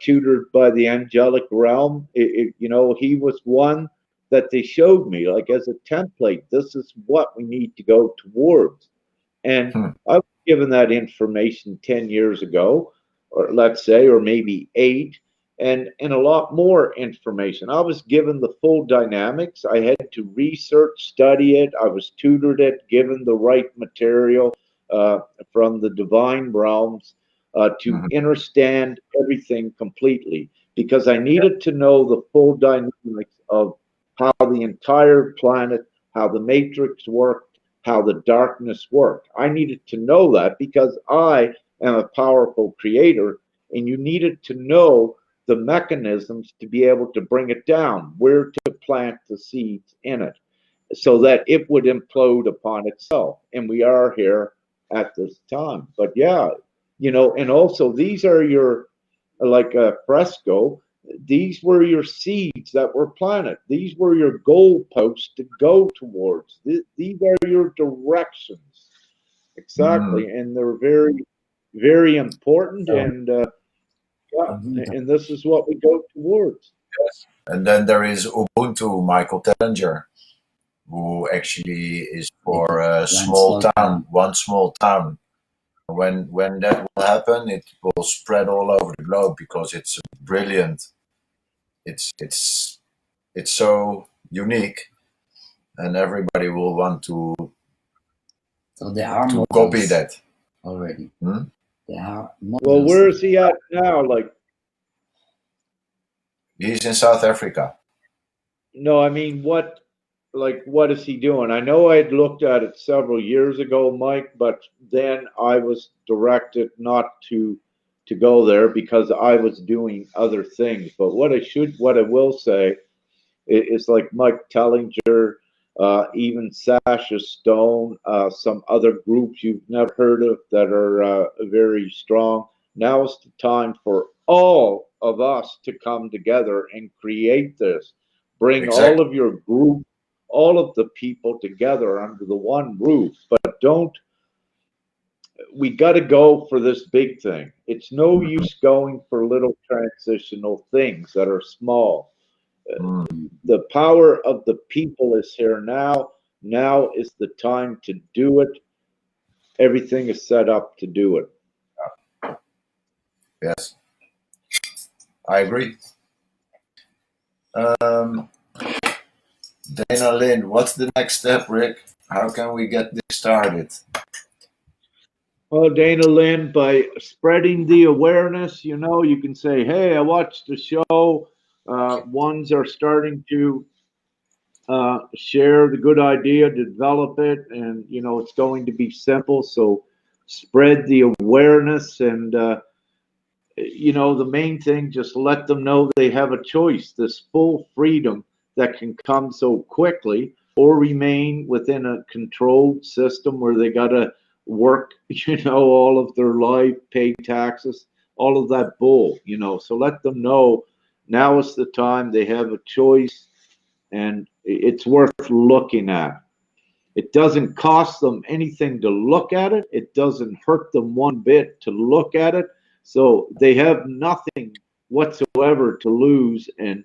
tutored by the angelic realm, he was one that they showed me, like as a template. This is what we need to go towards. And I was given that information 10 years ago, or let's say, or maybe 8, and a lot more information. I was given the full dynamics. I had to research, study it. I was tutored it, given the right material from the divine realms to understand everything completely, because I needed to know the full dynamics of how the entire planet, how the matrix worked, how the darkness worked. I needed to know that because I am a powerful creator, and you needed to know the mechanisms to be able to bring it down, where to plant the seeds in it, so that it would implode upon itself. And we are here at this time. But yeah, and also these are your, like a Fresco, these were your seeds that were planted. These were your goalposts to go towards. These are your directions. Exactly. And they're very, very important. And and this is what we go towards. Yes. And then there is Ubuntu, Michael Tellinger, who actually is for a small town, one small town. When that will happen, it will spread all over the globe because it's brilliant. It's so unique, and everybody will want to there are copy that already. There are well, where is he at now? Like, he's in South Africa. no, I mean, what like, what is he doing? I know I'd looked at it several years ago, Mike, but then I was directed not to go there because I was doing other things. But what I will say is like Mike Tellinger, even Sasha Stone, some other groups you've never heard of that are very strong. Now is the time for all of us to come together and create this. Bring all Exactly. of your group, all of the people together under the one roof. But don't, we got to go for this big thing. It's no use going for little transitional things that are small. Mm. The power of the people is here now. Now is the time to do it. Everything is set up to do it. Yes, I agree. Um, Dana Lynn, what's the next step, Rick? How can we get this started? Well, Dana Lynn, by spreading the awareness, you can say, hey, I watched the show. Ones are starting to share the good idea, develop it, and, it's going to be simple. So spread the awareness and, the main thing, just let them know they have a choice, this full freedom that can come so quickly, or remain within a controlled system where they got to work, all of their life, pay taxes, all of that bull, So let them know now is the time they have a choice and it's worth looking at. It doesn't cost them anything to look at it. It doesn't hurt them one bit to look at it. So they have nothing whatsoever to lose and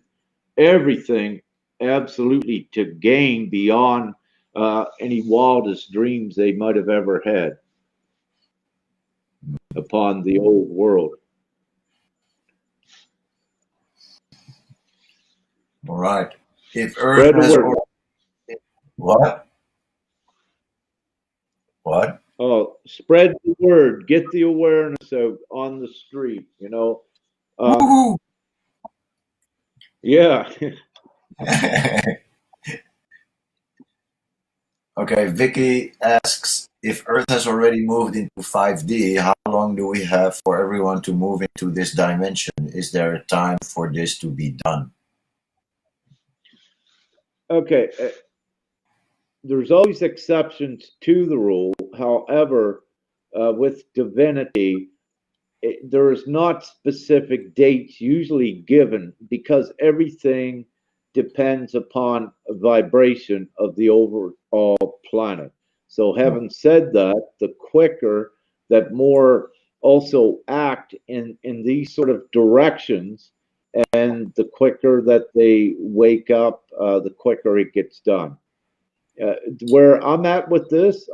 everything absolutely to gain beyond any wildest dreams they might have ever had upon the old world. All right. If Earth Spread the has word. what? What? Oh, spread the word. Get the awareness out on the street. Woohoo! Yeah. Okay, Vicky asks if Earth has already moved into 5D, how long do we have for everyone to move into this dimension? Is there a time for this to be done? Okay. There's always exceptions to the rule. However, with divinity, there is not specific dates usually given because everything depends upon a vibration of the overall planet. So, having said that, the quicker that more also act in these sort of directions, and the quicker that they wake up, the quicker it gets done. Where I'm at with this,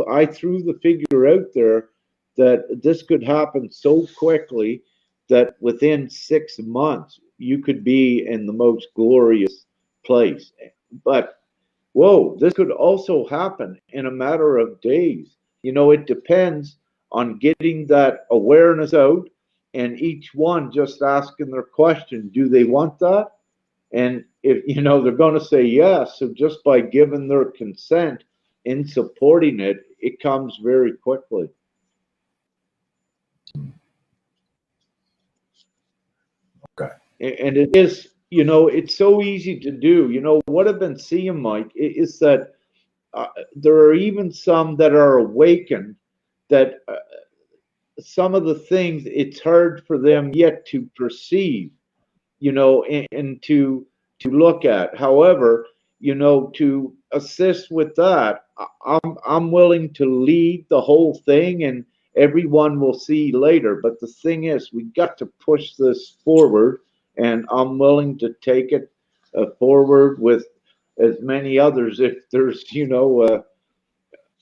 I threw the figure out there that this could happen so quickly that within 6 months you could be in the most glorious place. But whoa, this could also happen in a matter of days. It depends on getting that awareness out and each one just asking their question, do they want that? And if they're going to say yes, so just by giving their consent in supporting it, it comes very quickly. Okay. And it is, it's so easy to do. What I've been seeing, Mike, is that there are even some that are awakened that some of the things it's hard for them yet to perceive, and to look at. However, to assist with that, I'm willing to lead the whole thing, and everyone will see later. But the thing is, we got to push this forward, and I'm willing to take it forward with as many others if there's,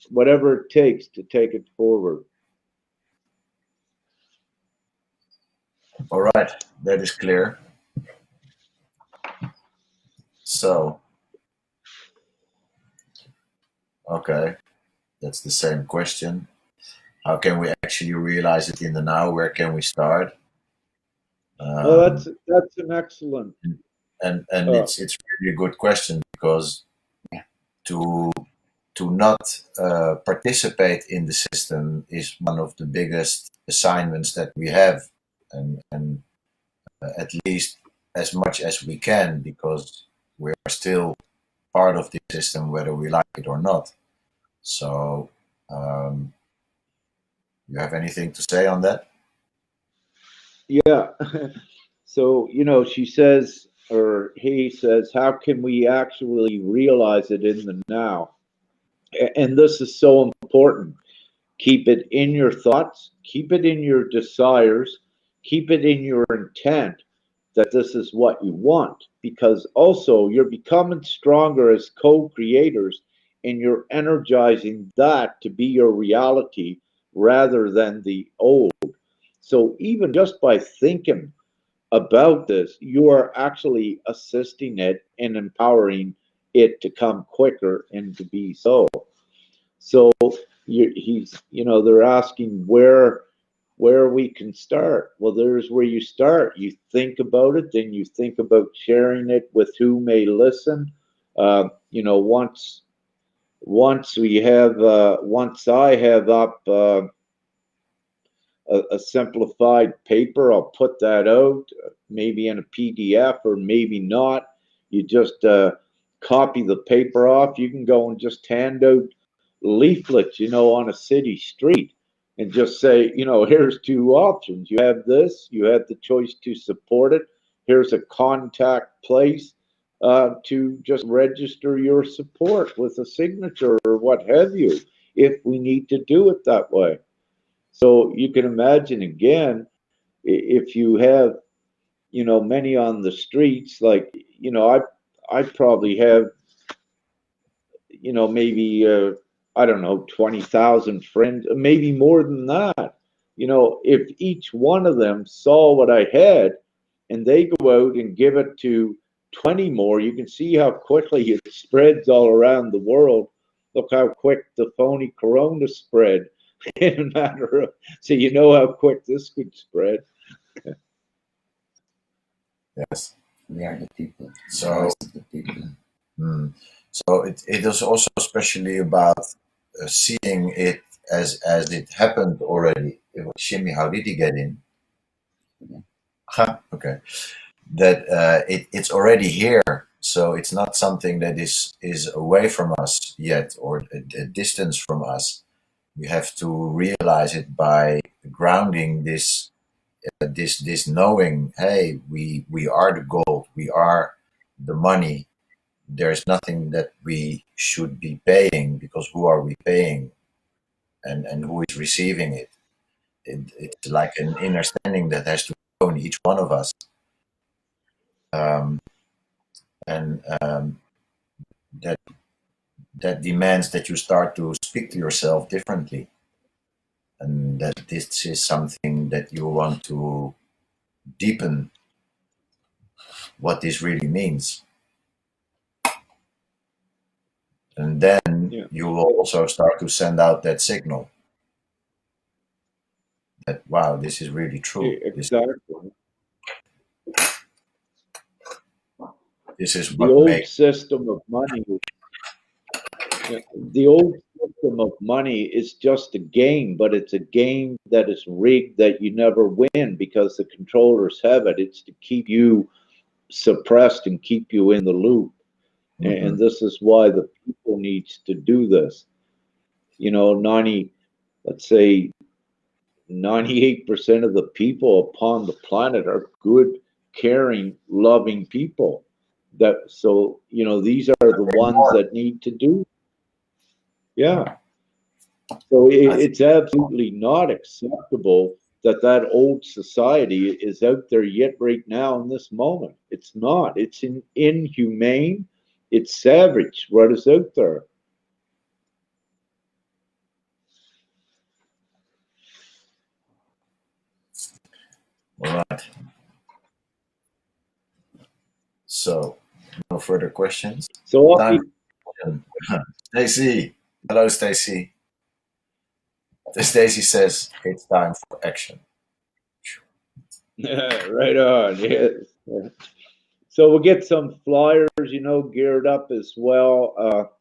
whatever it takes to take it forward. All right, that is clear. So, okay, that's the same question. How can we actually realize it in the now? Where can we start? Well, Um, that's an excellent. and it's really a good question because to not participate in the system is one of the biggest assignments that we have, and at least as much as we can, because we are still part of the system whether we like it or not. So you have anything to say on that? Yeah. So, she says, or he says, how can we actually realize it in the now? And this is so important. Keep it in your thoughts, keep it in your desires, keep it in your intent that this is what you want. Because also, you're becoming stronger as co creators and you're energizing that to be your reality rather than the old. So, even just by thinking about this, you are actually assisting it and empowering it to come quicker and to be so. So they're asking where we can start. Well, there's where you start. You think about it, then you think about sharing it with who may listen. Once I have up a simplified paper. I'll put that out, maybe in a PDF or maybe not. You just copy the paper off. You can go and just hand out leaflets, on a city street and just say, here's two options. You have this, you have the choice to support it. Here's a contact place to just register your support with a signature or what have you, if we need to do it that way. So you can imagine again, if you have, many on the streets, like, I probably have, maybe, I don't know, 20,000 friends, maybe more than that. If each one of them saw what I had and they go out and give it to 20 more, you can see how quickly it spreads all around the world. Look how quick the phony corona spread in a matter of, so how quick this could spread. Yes. We are the people. So, The people. so it is also especially about seeing it as it happened already. Shimmy, how did he get in? Yeah. Huh, okay. That it's already here, so it's not something that is away from us yet or a distance from us. We have to realize it by grounding this knowing. Hey, we are the gold. We are the money. There's nothing that we should be paying, because who are we paying, and who is receiving it? It's like an understanding that has to go in each one of us. Um, and that that demands that you start to speak to yourself differently, and that this is something that you want to deepen what this really means, and then Yeah. you will also start to send out that signal that, wow, this is really true. Exactly. This is The what old makes. system of money, the old system of money is just a game, but it's a game that is rigged that you never win because the controllers have it. It's to keep you suppressed and keep you in the loop. And this is why the people needs to do this. let's say 98% of the people upon the planet are good, caring, loving people. These are the ones that need to do. Yeah. So it's absolutely not acceptable that old society is out there yet right now in this moment. It's not. It's inhumane. It's savage what is out there. All right. So, no further questions. So Time for Stacy. Hello, Stacy. Stacy says it's time for action. right on. Yes. So we'll get some flyers, geared up as well.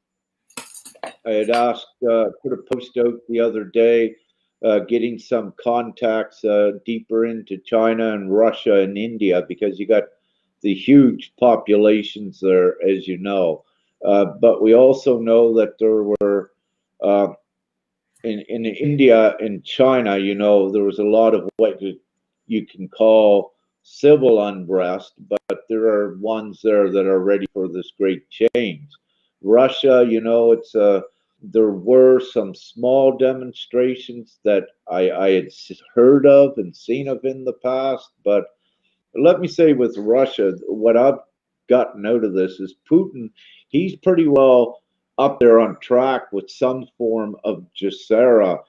I had asked, put a post out the other day, getting some contacts deeper into China and Russia and India because you got the huge populations there, as you know. But we also know that there were uh, in India and China, you know, there was a lot of what you can call civil unrest, but there are ones there that are ready for this great change. Russia, you know, there were some small demonstrations that I had heard of and seen of in the past, but let me say with Russia, what I've gotten out of this is Putin, he's pretty well up there on track with some form of Gesera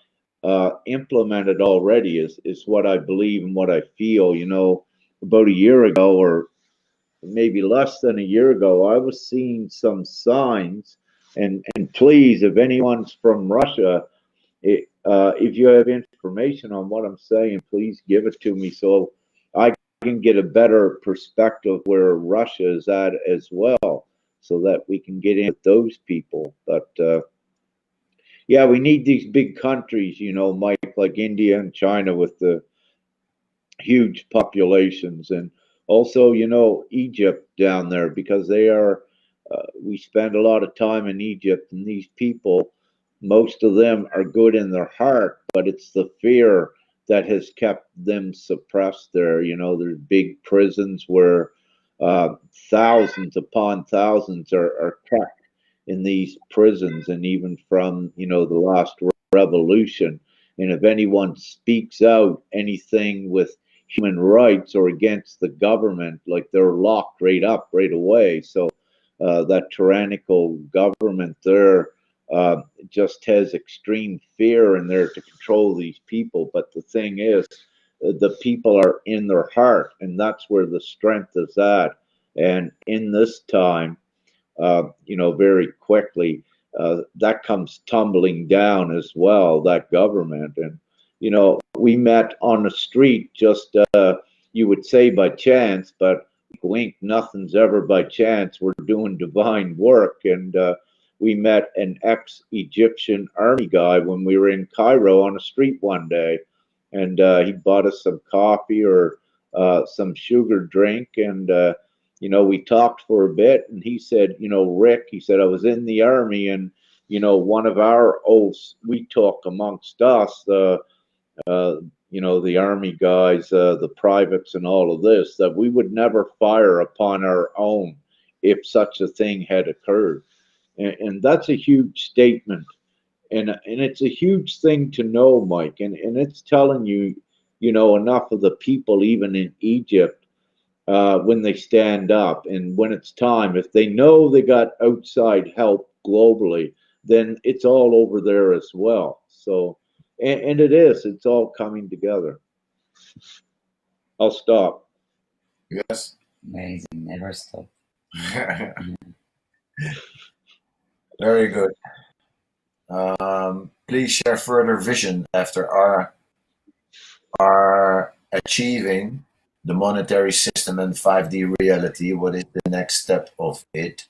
implemented already, is what I believe and what I feel. You know, about a year ago, or maybe less than a year ago, I was seeing some signs. And please, if anyone's from Russia, if you have information on what I'm saying, please give it to me so I can get a better perspective where Russia is at as well, so that we can get in with those people. But yeah, we need these big countries, you know, Mike, like India and China with the huge populations, and also, you know, Egypt down there because they are. We spend a lot of time in Egypt, and these people, most of them are good in their heart, but it's the fear that has kept them suppressed there. You know, there's big prisons where uh, thousands upon thousands are kept in these prisons, and even from, you know, the last revolution. And if anyone speaks out anything with human rights or against the government, like they're locked right up right away. So that tyrannical government there just has extreme fear in there to control these people. But the thing is, the people are in their heart, and that's where the strength is at. And in this time, you know, very quickly, that comes tumbling down as well, that government. And, you know, we met on the street just, you would say by chance, but wink, nothing's ever by chance. We're doing divine work. And we met an ex Egyptian army guy when we were in Cairo on the street one day. And he bought us some coffee or some sugar drink. And, you know, we talked for a bit, and he said, you know, Rick, he said, I was in the army, and, you know, one of our oaths we took amongst us, uh, you know, the army guys, the privates, and all of this, that we would never fire upon our own if such a thing had occurred. And that's a huge statement. And it's a huge thing to know, Mike. And it's telling you, you know, enough of the people, even in Egypt, when they stand up and when it's time, if they know they got outside help globally, then it's all over there as well. So, and it is, it's all coming together. I'll stop. Yes. Amazing, never stop. Very good. Please share further vision after our achieving the monetary system and 5D reality. What is the next step of it?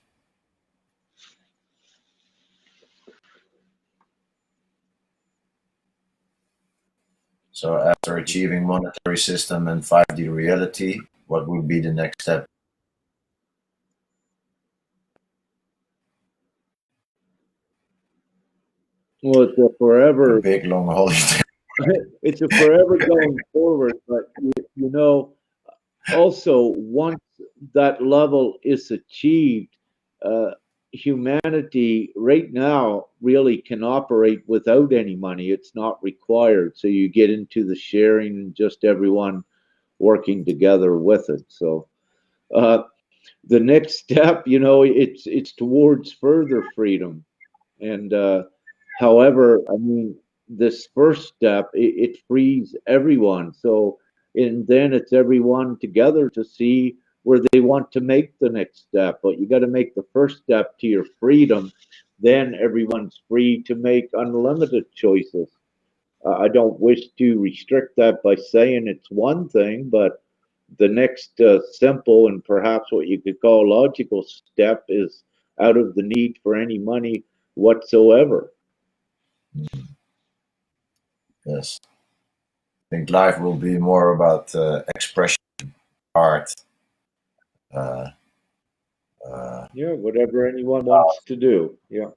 So after achieving monetary system and 5D reality, what would be the next step? Well, it's a forever, A big long holiday. it's a forever going forward. But you know, also once that level is achieved, uh, humanity right now really can operate without any money. It's not required. So you get into the sharing and just everyone working together with it. So uh, the next step, you know, it's towards further freedom. And however, I mean, this first step, it frees everyone. So, and then it's everyone together to see where they want to make the next step. But you got to make the first step to your freedom. Then everyone's free to make unlimited choices. I don't wish to restrict that by saying it's one thing, but the next simple and perhaps what you could call logical step is out of the need for any money. whatsoever. Yes. I think life will be more about expression, art, uh, Yeah, whatever anyone wants to do. Yeah.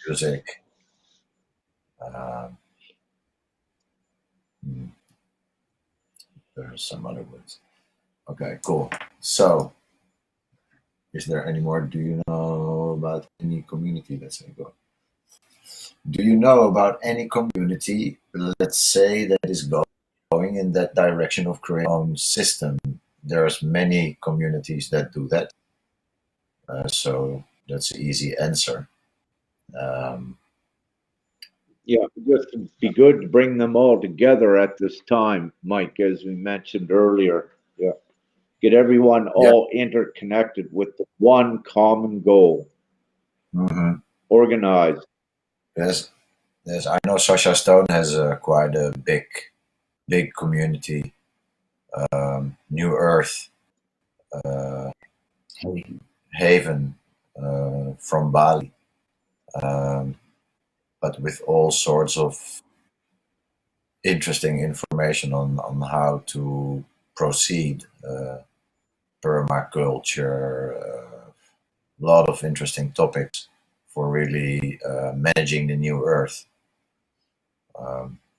music. Uh, hmm, there are some other words. Okay, cool. So, is there any more? Do you know about any community? Let's say go. Do you know about any community, let's say, that is going in that direction of creating their own system? There's many communities that do that. So that's an easy answer. Um, Yeah, just be good to bring them all together at this time, Mike, as we mentioned earlier. Yeah. Get everyone yeah. all interconnected with the one common goal. Hmm. Organized. Yes. Yes. I know Sasha Stone has quite a big community. New Earth, uh, Hey, Haven, from Bali, um, but with all sorts of interesting information on how to proceed, permaculture, a lot of interesting topics for really managing the new earth.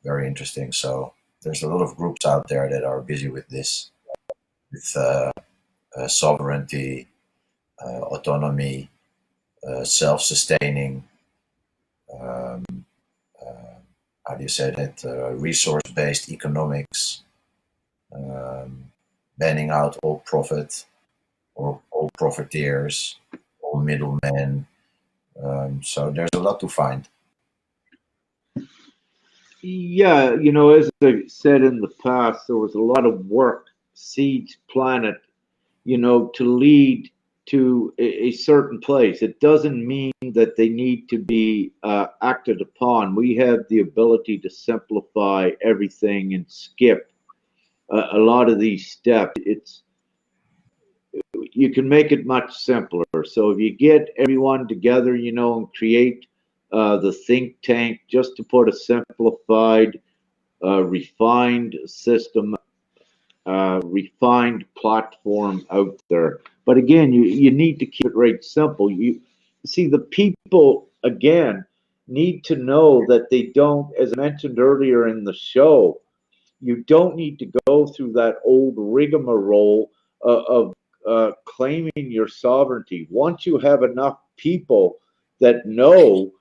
Very interesting. So there's a lot of groups out there that are busy with this, with sovereignty, autonomy, self-sustaining. Um, uh, how do you say that? Resource-based economics, um, banning out all profit or all profiteers, all middlemen. So there's a lot to find. Yeah, as I said in the past, there was a lot of work, seeds planted, to lead to a certain place. It doesn't mean that they need to be acted upon. We have the ability to simplify everything and skip a lot of these steps. You can make it much simpler. So if you get everyone together, and create the think tank, just to put a simplified, refined system, refined platform out there. But again, you need to keep it right simple. You see, the people again need to know that they don't, as I mentioned earlier in the show, you don't need to go through that old rigmarole of claiming your sovereignty. Once you have enough people that know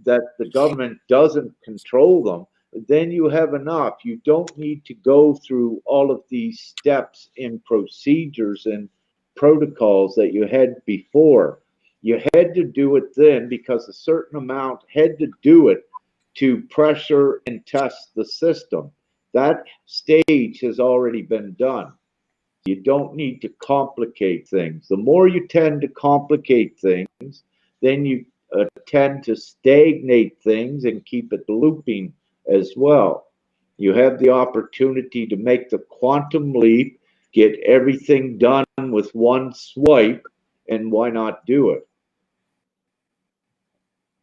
that the government doesn't control them, then you have enough. You don't need to go through all of these steps and procedures and protocols that you had before. You had to do it then because a certain amount had to do it to pressure and test the system. That stage has already been done. You don't need to complicate things. The more you tend to complicate things, then you tend to stagnate things and keep it looping as well. You have the opportunity to make the quantum leap, get everything done with one swipe, and why not do it?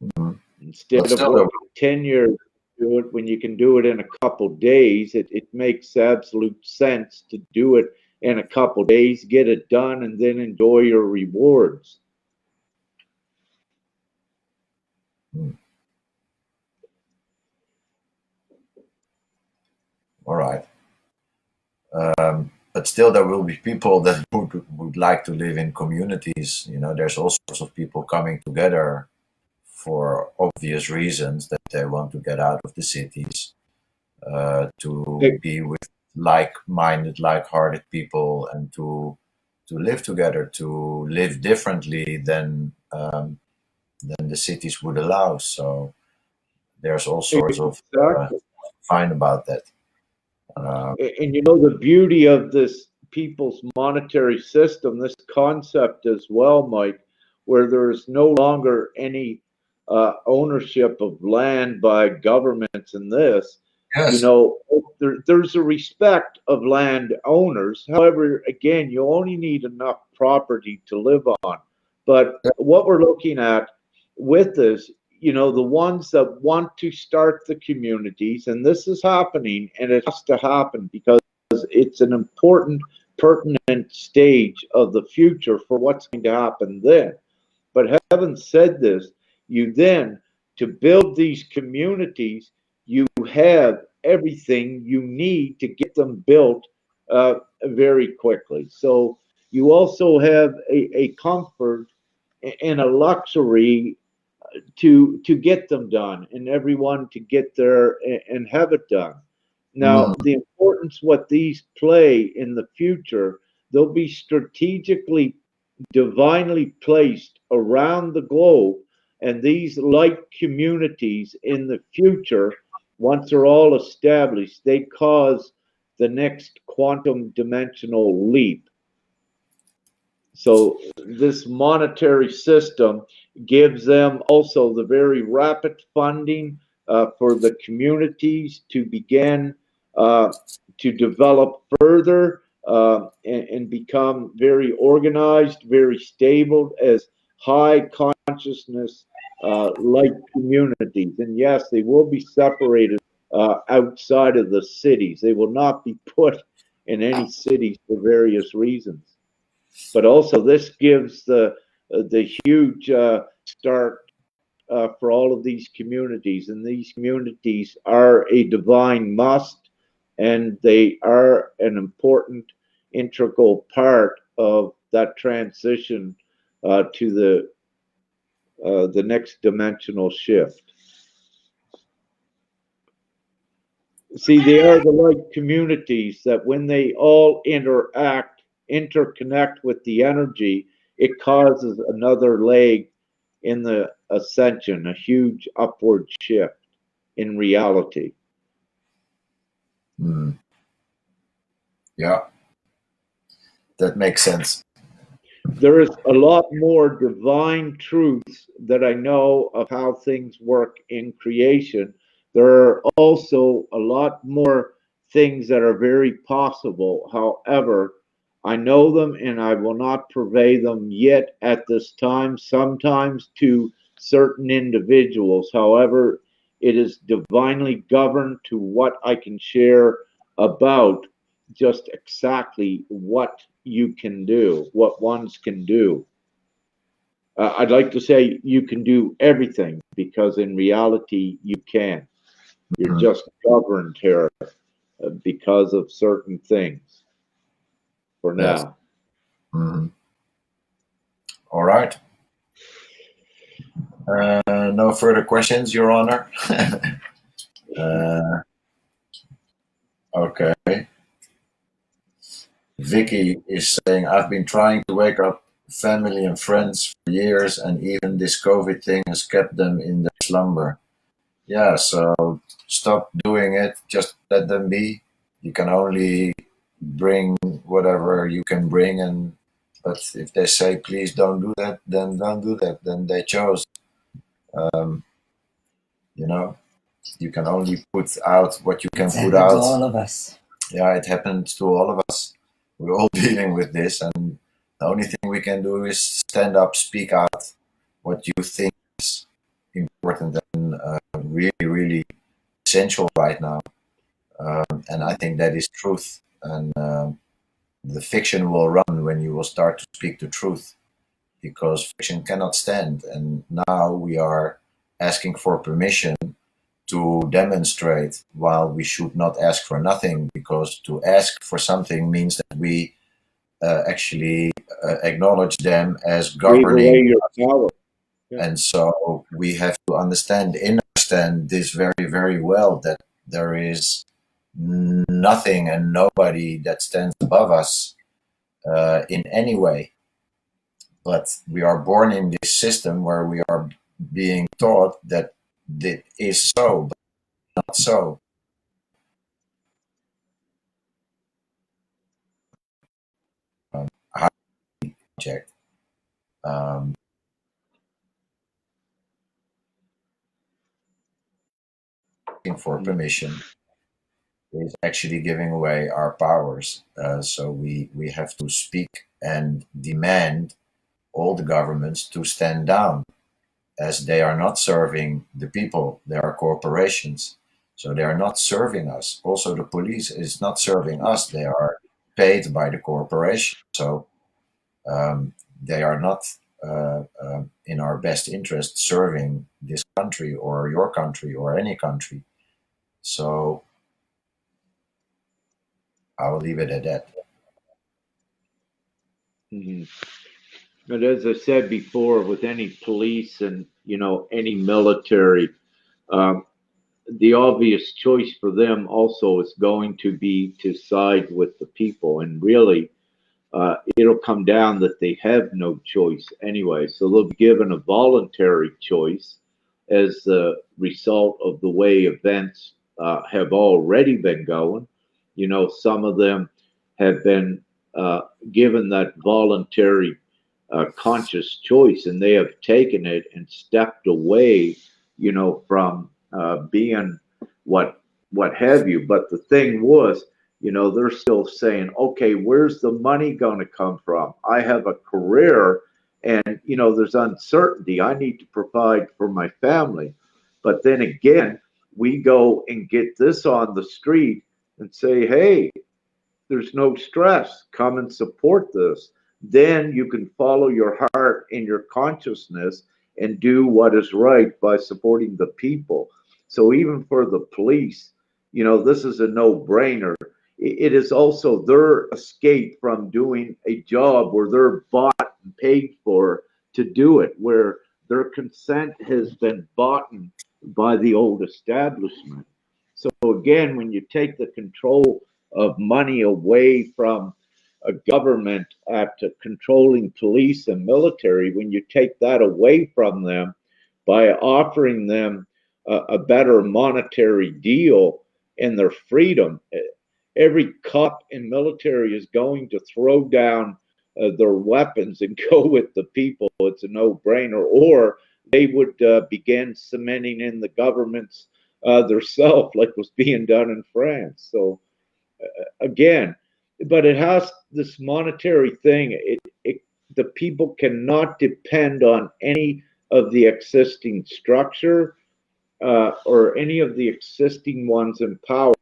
Mhm. But Instead of still, there working 10 years to do it when you can do it in a couple days, it makes absolute sense to do it in a couple days, get it done, and then enjoy your rewards. hmm, all right. But still, there will be people that would like to live in communities. There's all sorts of people coming together for obvious reasons that they want to get out of the cities, to Hey, be with like-minded, like-hearted people, and to live together, to live differently than the cities would allow. So there's all sorts of exactly. fine about that. Uh, And the beauty of this people's monetary system, this concept as well, Mike, where there's no longer any ownership of land by governments in this, yes. there's a respect of land owners. However, again, you only need enough property to live on. But what we're looking at with this, the ones that want to start the communities, and this is happening, and it has to happen because it's an important, pertinent stage of the future for what's going to happen then. But having said this, you then, to build these communities, you have everything you need to get them built very quickly. So you also have a comfort and a luxury to get them done, and everyone to get there and have it done. Now, the importance what these play in the future, they'll be strategically, divinely placed around the globe, and these light communities in the future, once they're all established, they cause the next quantum dimensional leap. So this monetary system gives them also the very rapid funding for the communities to begin to develop further and become very organized, very stable as high consciousness light communities. And yes, they will be separated outside of the cities. They will not be put in any cities for various reasons. But also, this gives the huge start for all of these communities, and these communities are a divine must, and they are an important, integral part of that transition to the next dimensional shift. See, they are the right communities that when they all interconnect with the energy, it causes another leg in the ascension, a huge upward shift in reality. Yeah, that makes sense. There is a lot more divine truths that I know of how things work in creation. There are also a lot more things that are very possible. However, I know them and I will not purvey them yet at this time, sometimes to certain individuals. However, it is divinely governed to what I can share about just exactly what you can do, what ones can do. I'd like to say you can do everything because in reality you can. You're just governed here because of certain things for now. Yes. All right. No further questions, Your Honor. Okay. Vicky is saying, I've been trying to wake up family and friends for years, and even this COVID thing has kept them in their slumber. Yeah, so stop doing it. Just let them be. You can only bring whatever you can bring, but if they say please don't do that, then don't do that. Then they chose. You know, you can only put out what you can put out. To all of us. Yeah, it happened to all of us. We're all dealing with this, and the only thing we can do is stand up, speak out what you think is important and really, really essential right now. And I think that is truth. And the fiction will run when you will start to speak the truth, because fiction cannot stand. And now we are asking for permission to demonstrate, while we should not ask for nothing, because to ask for something means that we actually acknowledge them as governing your power. Yeah. And so we have to understand this very, very well, that there is nothing and nobody that stands above us in any way. But we are born in this system where we are being taught that it is so, but not so. How project for permission is actually giving away our powers. So we have to speak and demand all the governments to stand down. as they are not serving the people, they are corporations. So they are not serving us. Also, the police is not serving us. They are paid by the corporation. So they are not in our best interest serving this country or your country or any country. So I will leave it at that. Mhm. But as I said before, with any police and any military, um, the obvious choice for them also is going to be to side with the people, and really, it'll come down that they have no choice anyway. So they'll be given a voluntary choice as the result of the way events have already been going. Some of them have been uh, given that voluntary conscious choice, and they have taken it and stepped away, from being what what have you. But the thing was, they're still saying, okay, where's the money going to come from? I have a career, and there's uncertainty. I need to provide for my family. But then again, we go and get this on the street and say, hey, there's no stress. Come and support this. Then you can follow your heart and your consciousness and do what is right by supporting the people. So even for the police, this is a no-brainer. It is also their escape from doing a job where they're bought and paid for to do it, where their consent has been bought by the old establishment. So again, when you take the control of money away from a government at controlling police and military, when you take that away from them by offering them a better monetary deal in their freedom, every cop and military is going to throw down their weapons and go with the people. It's a no-brainer. Or they would begin cementing in the government's theirself, like was being done in France. So again, but it has this monetary thing. The people cannot depend on any of the existing structure or any of the existing ones in power,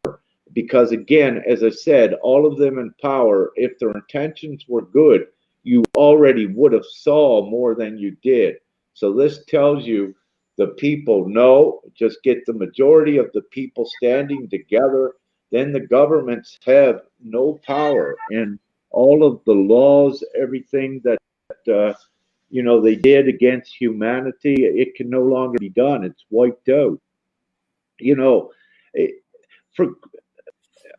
because again, as I said, all of them in power, if their intentions were good, you already would have saw more than you did. So this tells you the people know, just get the majority of the people standing together, then the governments have no power, and all of the laws, everything that uh, they did against humanity, it can no longer be done. It's wiped out. you know for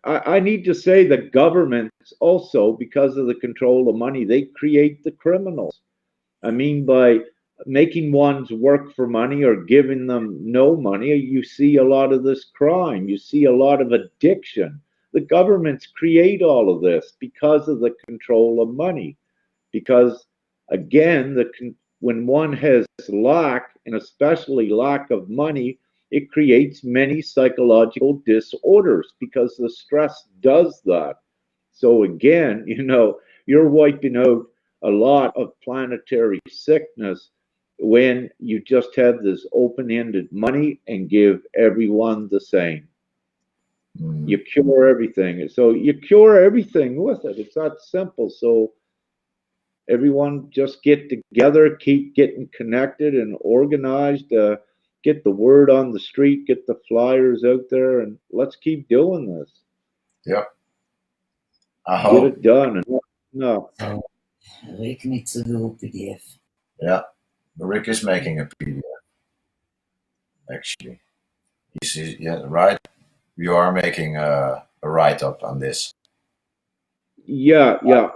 I need to say that governments also, because of the control of money, they create the criminals. I mean, by making ones work for money or giving them no money, you see a lot of this crime. You see a lot of addiction. The governments create all of this because of the control of money. Because again, when one has lack, and especially lack of money, it creates many psychological disorders because the stress does that. So again, you're wiping out a lot of planetary sickness when you just have this open-ended money and give everyone the same. You cure everything. So you cure everything with it. It's that simple. So everyone just get together, keep getting connected and organized, get the word on the street, get the flyers out there, and let's keep doing this. Yep. I Get hope. it done. And no. So Rick needs to do PDF. Yeah. Rick is making a PDF, actually. Yeah, right? You are making a write up on this. Yeah, yeah.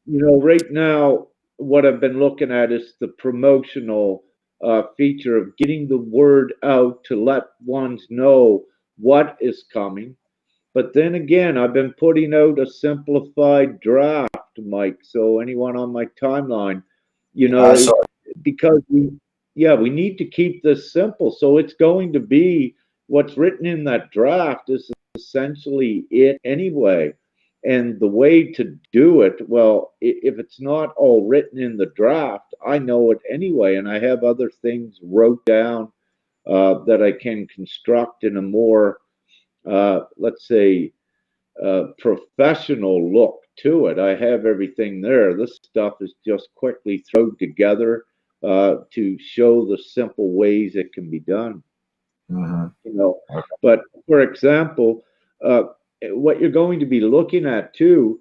Right now, what I've been looking at is the promotional feature of getting the word out to let ones know what is coming. But then again, I've been putting out a simplified draft, Mike. So anyone on my timeline, I saw it. because we need to keep this simple. So it's going to be what's written in that draft is essentially it anyway. And the way to do it, well, if it's not all written in the draft, I know it anyway, and I have other things wrote down that I can construct in a more, let's say, professional look to it. I have everything there. This stuff is just quickly thrown together to show the simple ways it can be done. Mhm. You know, Okay. but for example, uh, what you're going to be looking at too,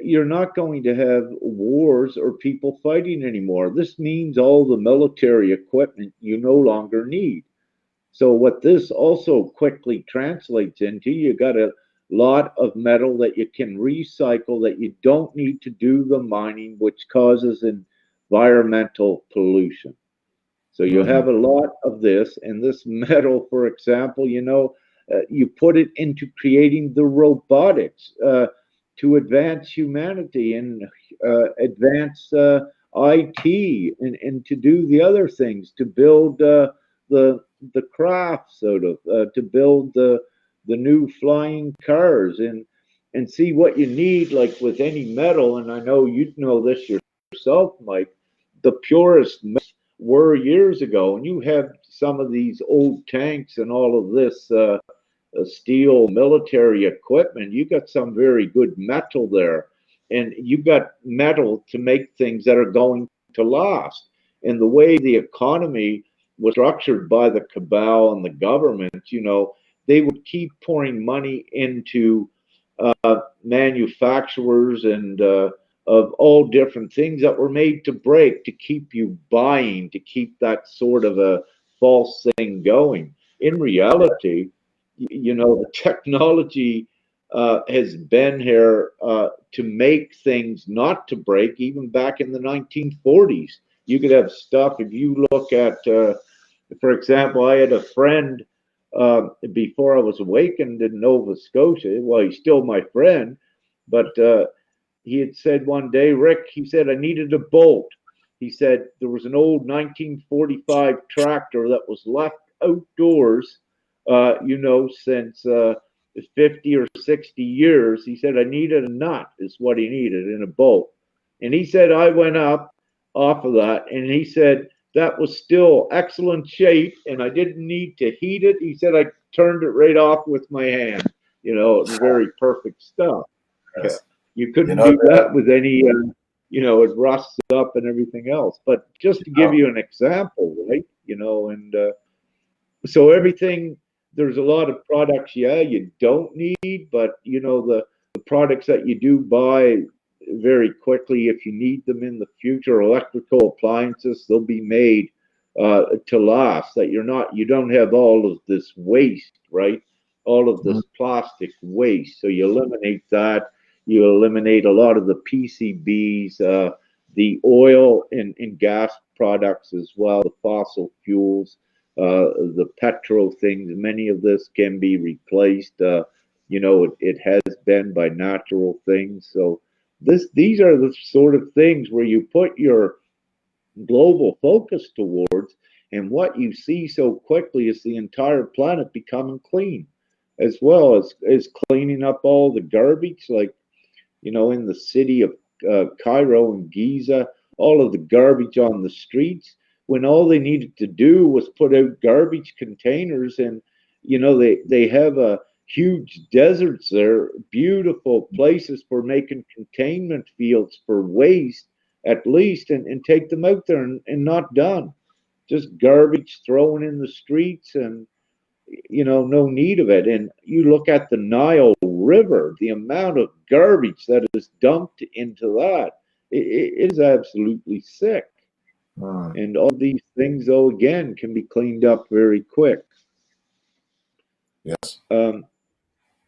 you're not going to have wars or people fighting anymore. This means all the military equipment you no longer need. So what this also quickly translates into, you got a lot of metal that you can recycle that you don't need to do the mining, which causes environmental pollution. So you have Mhm. a lot of this, and this metal, for example, you put it into creating the robotics to advance humanity and advance IT and to do the other things, to build the the craft, sort of, to build the new flying cars and see what you need, like with any metal. And I know you know this yourself, Mike. The purest were years ago, and you have some of these old tanks and all of this steel military equipment. You got some very good metal there, and you got metal to make things that are going to last. And the way the economy was structured by the cabal and the government, they would keep pouring money into manufacturers and of all different things that were made to break, to keep you buying, to keep that sort of a false thing going. In reality, the technology has been here to make things not to break. Even back in the 1940s, you could have stuff. If you look at, for example, I had a friend before I was awakened in Nova Scotia. Well, he's still my friend, but he had said one day, Rick, he said, I needed a bolt. He said there was an old 1945 tractor that was left outdoors, since 50 or 60 years. He said, I needed a nut, is what he needed in a bolt. And he said, I went up off of that, and he said, that was still excellent shape, and I didn't need to heat it. He said, I turned it right off with my hand. Very perfect stuff. Yeah. Yes. You You couldn't know do that. that with any, it rusts up and everything else. But just You to give know. you an example, right? And so everything, there's a lot of products, yeah, you don't need, but the products that you do buy very quickly, if you need them in the future, electrical appliances, they'll be made to last. That you don't have all of this waste, right? All of Mhm. this plastic waste. So you eliminate that. You eliminate a lot of the PCBs, the oil and gas products as well, the fossil fuels, the petrol things. Many of this can be replaced. It has been by natural things. So these are the sort of things where you put your global focus towards, and what you see so quickly is the entire planet becoming clean, as well as cleaning up all the garbage, like in the city of Cairo and Giza, all of the garbage on the streets, when all they needed to do was put out garbage containers. And they have a huge deserts there, beautiful places for making containment fields for waste, at least, and take them out there, and not done. Just garbage thrown in the streets, and no need of it. And you look at the Nile River, the amount of garbage that is dumped into that, it is absolutely sick. Mm. And all these things, though, again, can be cleaned up very quick. Yes. Um,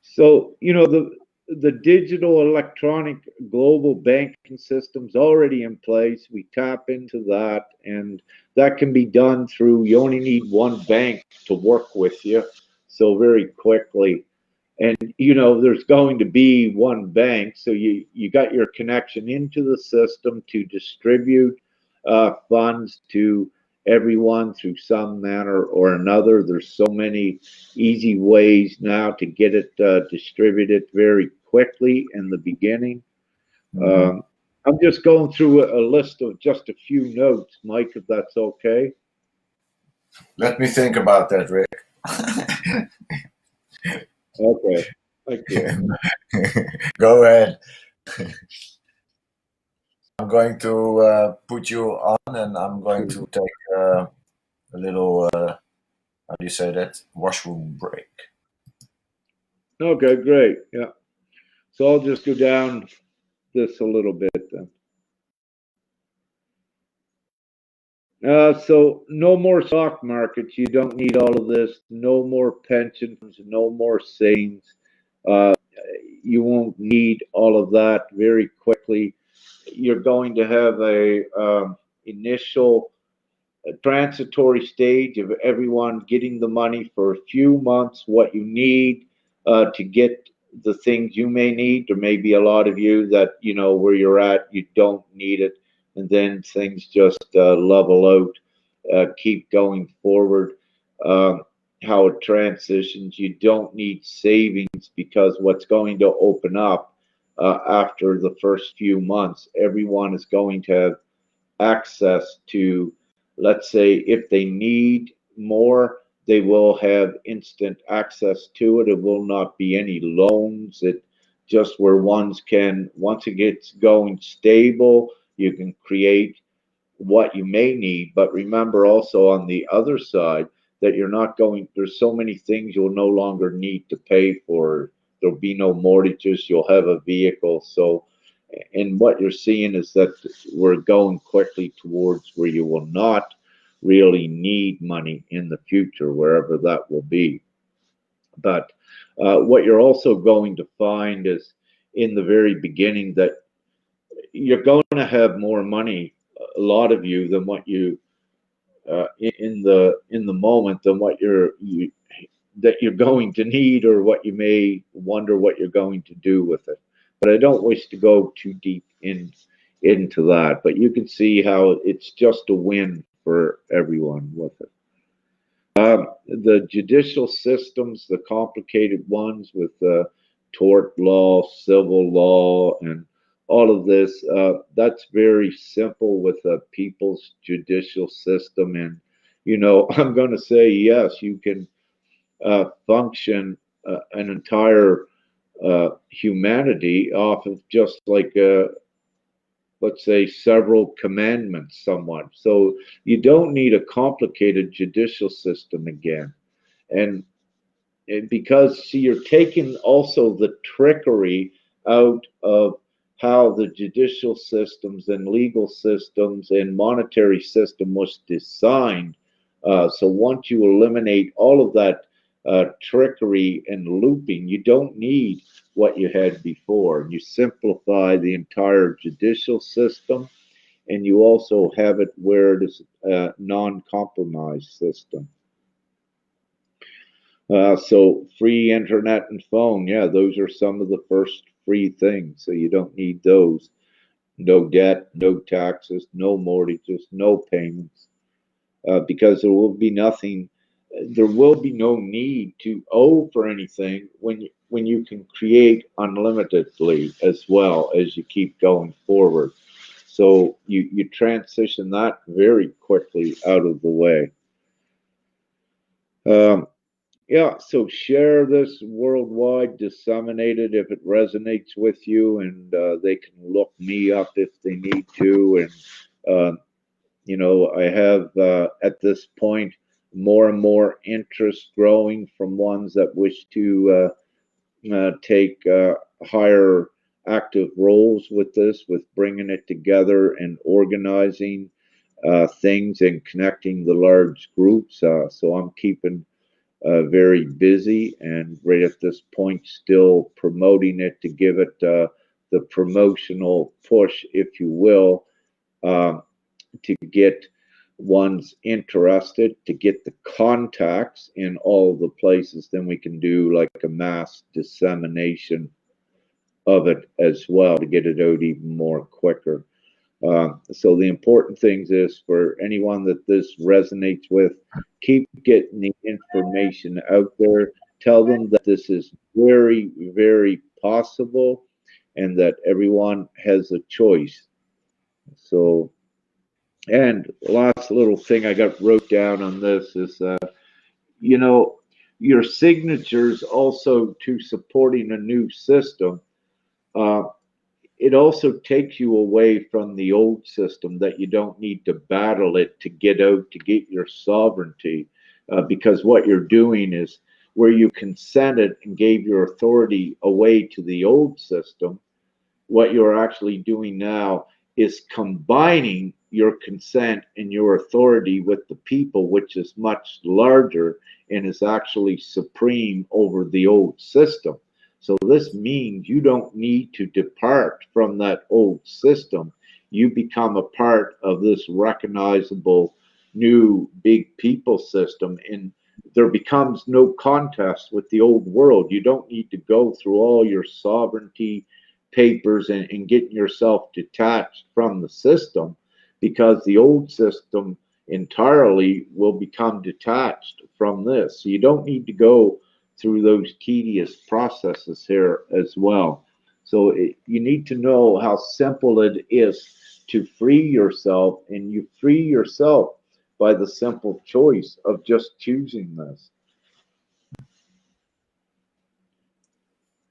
so the digital electronic global banking system's already in place. We tap into that, and that can be done through. You only need one bank to work with you, so very quickly. And there's going to be one bank, so you got your connection into the system to distribute funds to everyone through some manner or another. There's so many easy ways now to get it distributed very quickly in the beginning. Mhm. I'm just going through a list of just a few notes, Mike, if that's okay. Let me think about that, Rick. Okay, thank you. Go ahead. I'm going to put you on, and I'm going to take a little, how do you say that? Washroom break. Okay, great. Yeah. So I'll just go down this a little bit then. So no more stock markets. You don't need all of this. No more pensions. No more savings. Uh, you won't need all of that very quickly. You're going to have a initial transitory stage of everyone getting the money for a few months, what you need to get the things you may need. There may be a lot of you that, you know, where you're at, you don't need it. And then things just level out, keep going forward. Um, how it transitions, you don't need savings because what's going to open up after the first few months, everyone is going to have access to, let's say, if they need more, they will have instant access to it. It will not be any loans. It just where ones can, once it gets going stable, you can create what you may need. But remember also on the other side that you're not going, there's so many things you'll no longer need to pay for. There'll be no mortgages. You'll have a vehicle. So, and what you're seeing is that we're going quickly towards where you will not really need money in the future, wherever that will be. But what you're also going to find is in the very beginning that you're going to have more money, a lot of you, than what you in the moment than what that you're going to need or what you may wonder what you're going to do with it. But I don't wish to go too deep into that. But you can see how it's just a win for everyone with it. The judicial systems, the complicated ones with tort law, civil law, and all of this, that's very simple with a people's judicial system. And, you know, I'm going to say, yes, you can function an entire humanity off of just like let's say several commandments somewhat. So you don't need a complicated judicial system again. And because see, you're taking also the trickery out of how the judicial systems and legal systems and monetary system was designed. So once you eliminate all of that trickery and looping, you don't need what you had before. You simplify the entire judicial system, and you also have it where it is a non-compromise system. So free internet and phone, yeah, those are some of the first free things. So you don't need those. No debt, no taxes, no mortgages, no payments, because there will be nothing. There will be no need to owe for anything when you can create unlimitedly as well as you keep going forward. So you transition that very quickly out of the way. Um, Yeah, so share this worldwide, disseminate it if it resonates with you, and they can look me up if they need to. And, you know, I have at this point more and more interest growing from ones that wish to take higher active roles with this, with bringing it together and organizing things and connecting the large groups. So I'm keeping very busy and right at this point still promoting it to give it the promotional push, if you will, uh, to get ones interested, to get the contacts in all the places. Then we can do like a mass dissemination of it as well to get it out even more quicker. So the important things is for anyone that this resonates with, keep getting the information out there. Tell them that this is very, very possible and that everyone has a choice. So, and last little thing I got wrote down on this is, you know, your signatures also to supporting a new system. Uh, it also takes you away from the old system that you don't need to battle it to get out to get your sovereignty, because what you're doing is where you consented and gave your authority away to the old system, what you're actually doing now is combining your consent and your authority with the people, which is much larger and is actually supreme over the old system. So this means you don't need to depart from that old system. You become a part of this recognizable new big people system, and there becomes no contest with the old world. You don't need to go through all your sovereignty papers and getting yourself detached from the system, because the old system entirely will become detached from this. So you don't need to go through those tedious processes here as well. So you need to know how simple it is to free yourself, and you free yourself by the simple choice of just choosing this.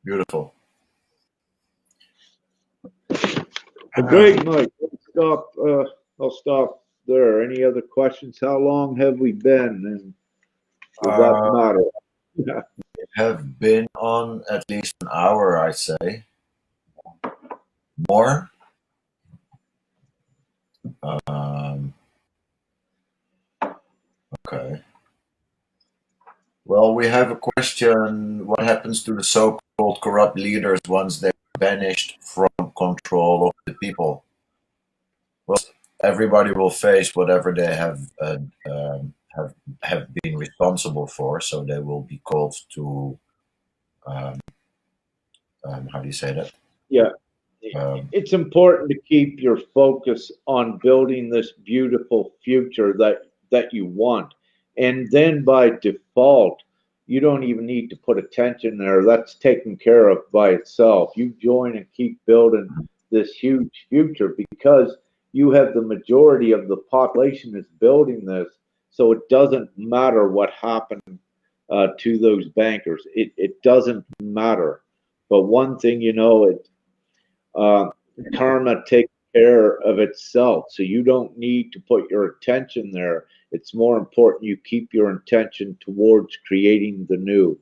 Beautiful. Great, Mike. I'll stop there. Any other questions? How long have we been? And does that Uh, matter? Yeah. have been on at least an hour, I'd say. More? Um, okay. Well, we have a question. What happens to the so-called corrupt leaders once they're banished from control of the people? Well, everybody will face whatever they have been responsible for, so they will be called to um, how do you say that? Yeah. Um, It's important to keep your focus on building this beautiful future that you want. And then by default, you don't even need to put attention there. That's taken care of by itself. You join and keep building this huge future because you have the majority of the population is building this. So it doesn't matter what happened to those bankers. It doesn't matter. But one thing you know, uh, karma takes care of itself. So you don't need to put your attention there. It's more important you keep your intention towards creating the new.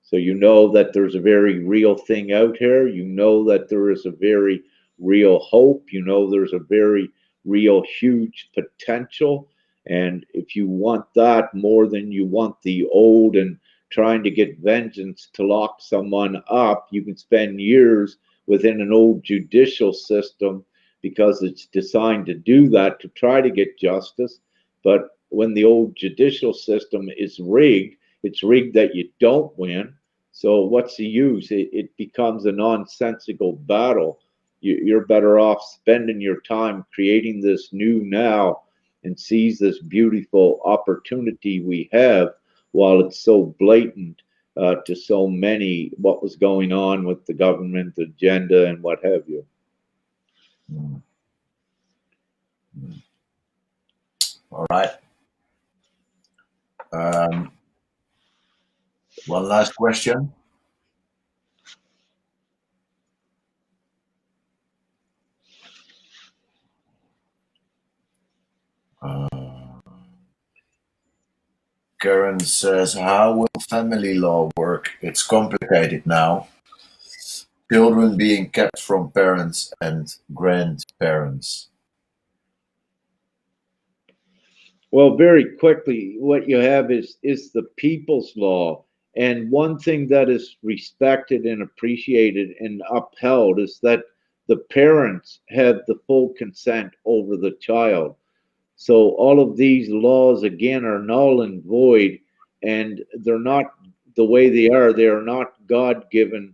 So you know that there's a very real thing out here. You know that there is a very real hope. You know there's a very real huge potential. And if you want that more than you want the old and trying to get vengeance to lock someone up, you can spend years within an old judicial system because it's designed to do that, to try to get justice. But when the old judicial system is rigged, it's rigged that you don't win. So what's the use? It becomes a nonsensical battle. You're better off spending your time creating this new now and seize this beautiful opportunity we have while it's so blatant to so many what was going on with the government agenda and what have you. mm, mm. All right. Um, one last question. Uh, Karen says, "How will family law work? It's complicated now. Children being kept from parents and grandparents." Well, very quickly, what you have is the people's law. And one thing that is respected and appreciated and upheld is that the parents have the full consent over the child. So all of these laws again are null and void, and they're not the way they are. They are not God-given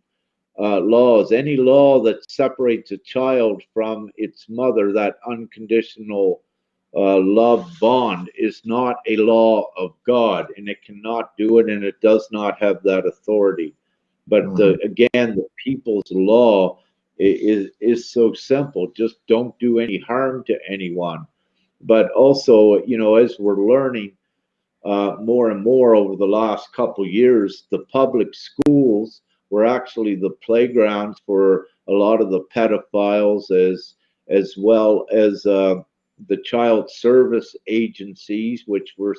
laws. Any law that separates a child from its mother, that unconditional love bond is not a law of God, and it cannot do it, and it does not have that authority. But again, the people's law is so simple: just don't do any harm to anyone. But also, as we're learning more and more over the last couple years, the public schools were actually the playgrounds for a lot of the pedophiles, as well as the child service agencies, which were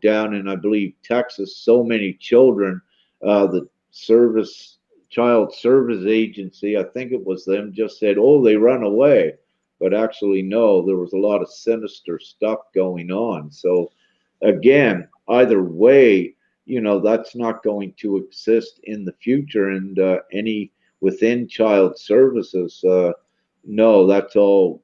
down in, I believe, Texas. So many children, the service child service agency, I think it was them, just said, "Oh, they run away," but actually, no, there was a lot of sinister stuff going on. So again, either way, that's not going to exist in the future. And any within child services, no, that's all.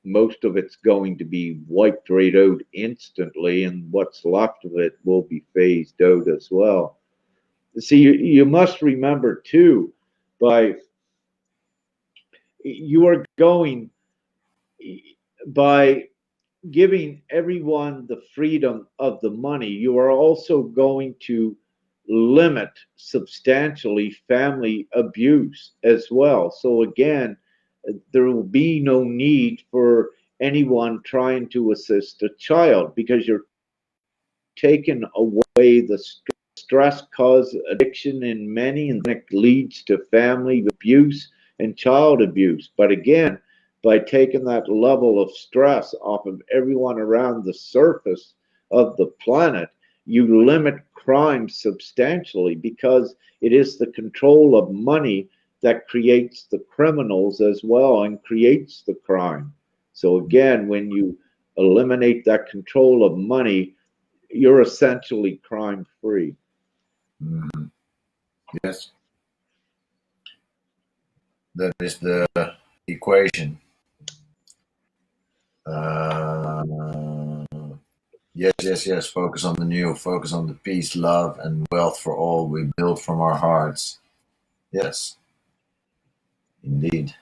Most of it's going to be wiped right out instantly, and what's left of it will be phased out as well. See, you must remember too, by you are going by giving everyone the freedom of the money, you are also going to limit substantially family abuse as well. So, again, there will be no need for anyone trying to assist a child because you're taking away the stress cause addiction in many, and it leads to family abuse and child abuse. But again, by taking that level of stress off of everyone around the surface of the planet, you limit crime substantially, because it is the control of money that creates the criminals as well and creates the crime. So again, when you eliminate that control of money, you're essentially crime free. Yes, that is the equation. Yes. Focus on the new, focus on the peace, love, and wealth for all we build from our hearts. Yes, indeed.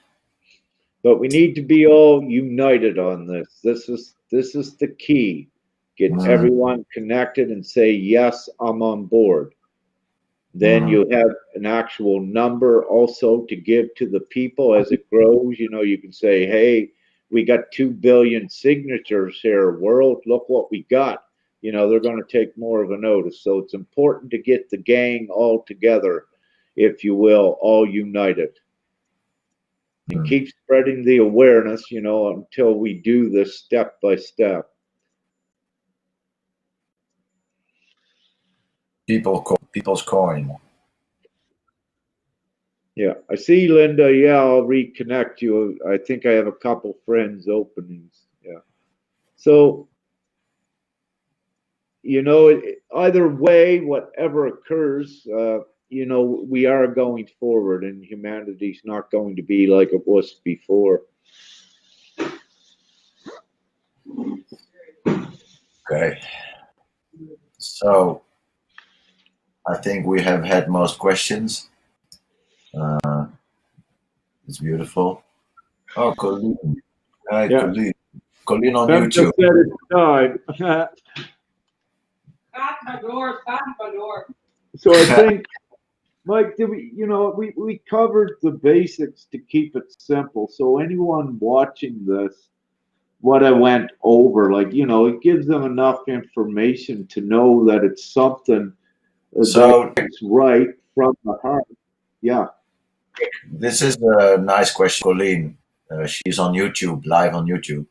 But we need to be all united on this. This is the key. Get everyone connected and say, yes, I'm on board. Then you have an actual number also to give to the people as it grows. You can say, hey, we got 2 billion signatures here, world. Look what we got. They're going to take more of a notice. So it's important to get the gang all together, if you will, all united. And keep spreading the awareness, until we do this step by step. People's coin. Yeah, I see, Linda. Yeah, I'll reconnect you. I think I have a couple friends openings. Yeah. So, either way, whatever occurs, we are going forward, and humanity's not going to be like it was before. Okay. So, I think we have had most questions. It's beautiful. Oh, Colleen. Hi, Yeah. Colleen. Colleen on Pemka YouTube. said it's time. So I think, Mike, did we covered the basics to keep it simple. So anyone watching this, what I went over, it gives them enough information to know that it's something that's right from the heart. Yeah. This is a nice question, Colleen. She's on YouTube, live on YouTube.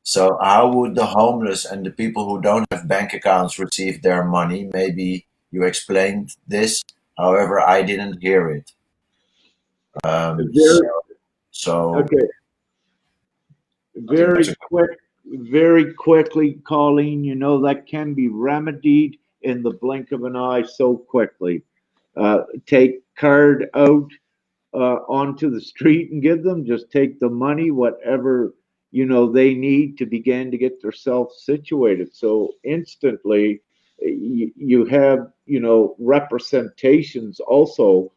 So, how would the homeless and the people who don't have bank accounts receive their money? Maybe you explained this, however, I didn't hear it. Okay. Very quickly, Colleen, that can be remedied in the blink of an eye so quickly. Take card out onto the street and give them. Just take the money, whatever they need to begin to get themselves situated. So instantly, you have representations also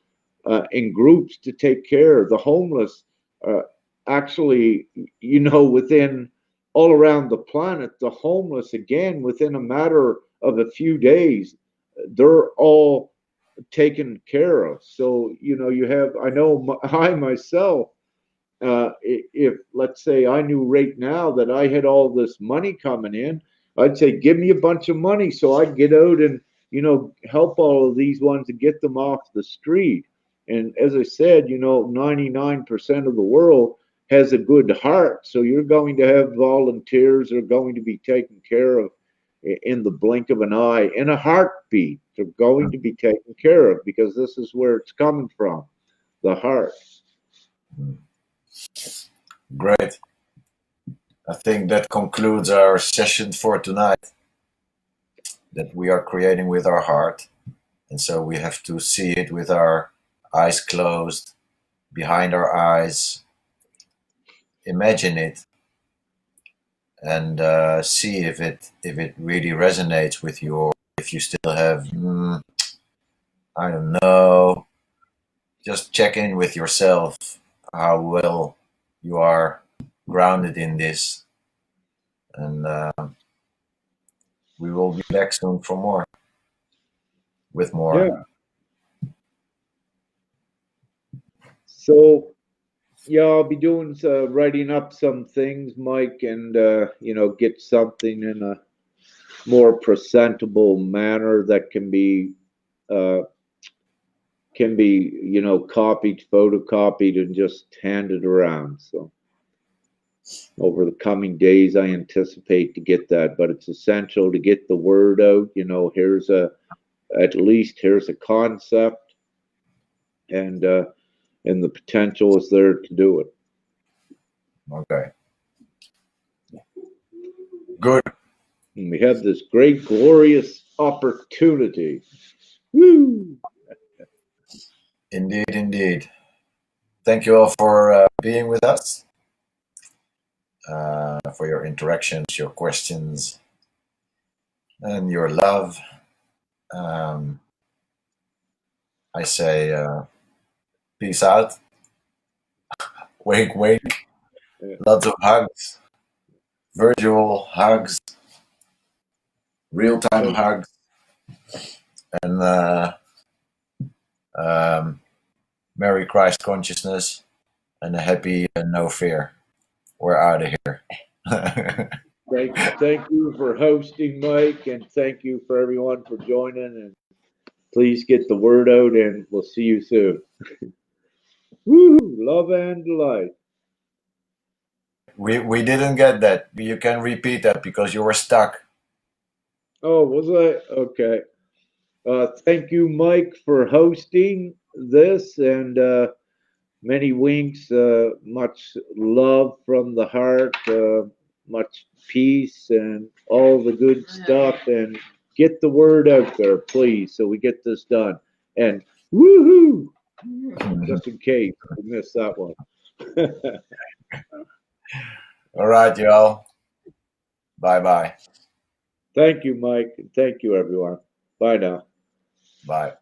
in groups to take care of the homeless. Actually, within all around the planet, the homeless, again, within a matter of a few days, they're all taken care of. So, you have, I know I myself, if let's say I knew right now that I had all this money coming in, I'd say, give me a bunch of money so I'd get out and, help all of these ones and get them off the street. And as I said, 99% of the world has a good heart. So you're going to have volunteers that are going to be taken care of in the blink of an eye, in a heartbeat. They're going to be taken care of because this is where it's coming from, the heart. Great. I think that concludes our session for tonight, that we are creating with our heart. And so we have to see it with our eyes closed, behind our eyes, imagine it, and see if it really resonates with you, or if you still have, I don't know. Just check in with yourself, how well you are grounded in this, and we will be back soon for more, with more. Yeah. So, yeah, I'll be doing writing up some things, Mike, and get something in a more presentable manner that can be uh, copied, photocopied, and just handed around. So over the coming days, I anticipate to get that, but it's essential to get the word out. Here's here's a concept, and the potential is there to do it. Okay. Good. And we have this great, glorious opportunity. Woo! Indeed, indeed. Thank you all for being with us, for your interactions, your questions, and your love. I say peace out. Wake, wake. Yeah. Lots of hugs, virtual hugs, real-time hugs, and Merry Christ consciousness, and a happy and no fear. We're out of here. Thank you for hosting, Mike, and thank you for everyone for joining. And please get the word out, and we'll see you soon. Woo! Love and light. We didn't get that. You can repeat that because you were stuck. Oh, was I? Okay. Thank you, Mike, for hosting this, and many winks. Much love from the heart. Much peace and all the good stuff. And get the word out there, please, so we get this done. And woohoo! Just in case we missed that one. All right, y'all. Bye-bye. Thank you, Mike. And thank you, everyone. Bye now. Bye.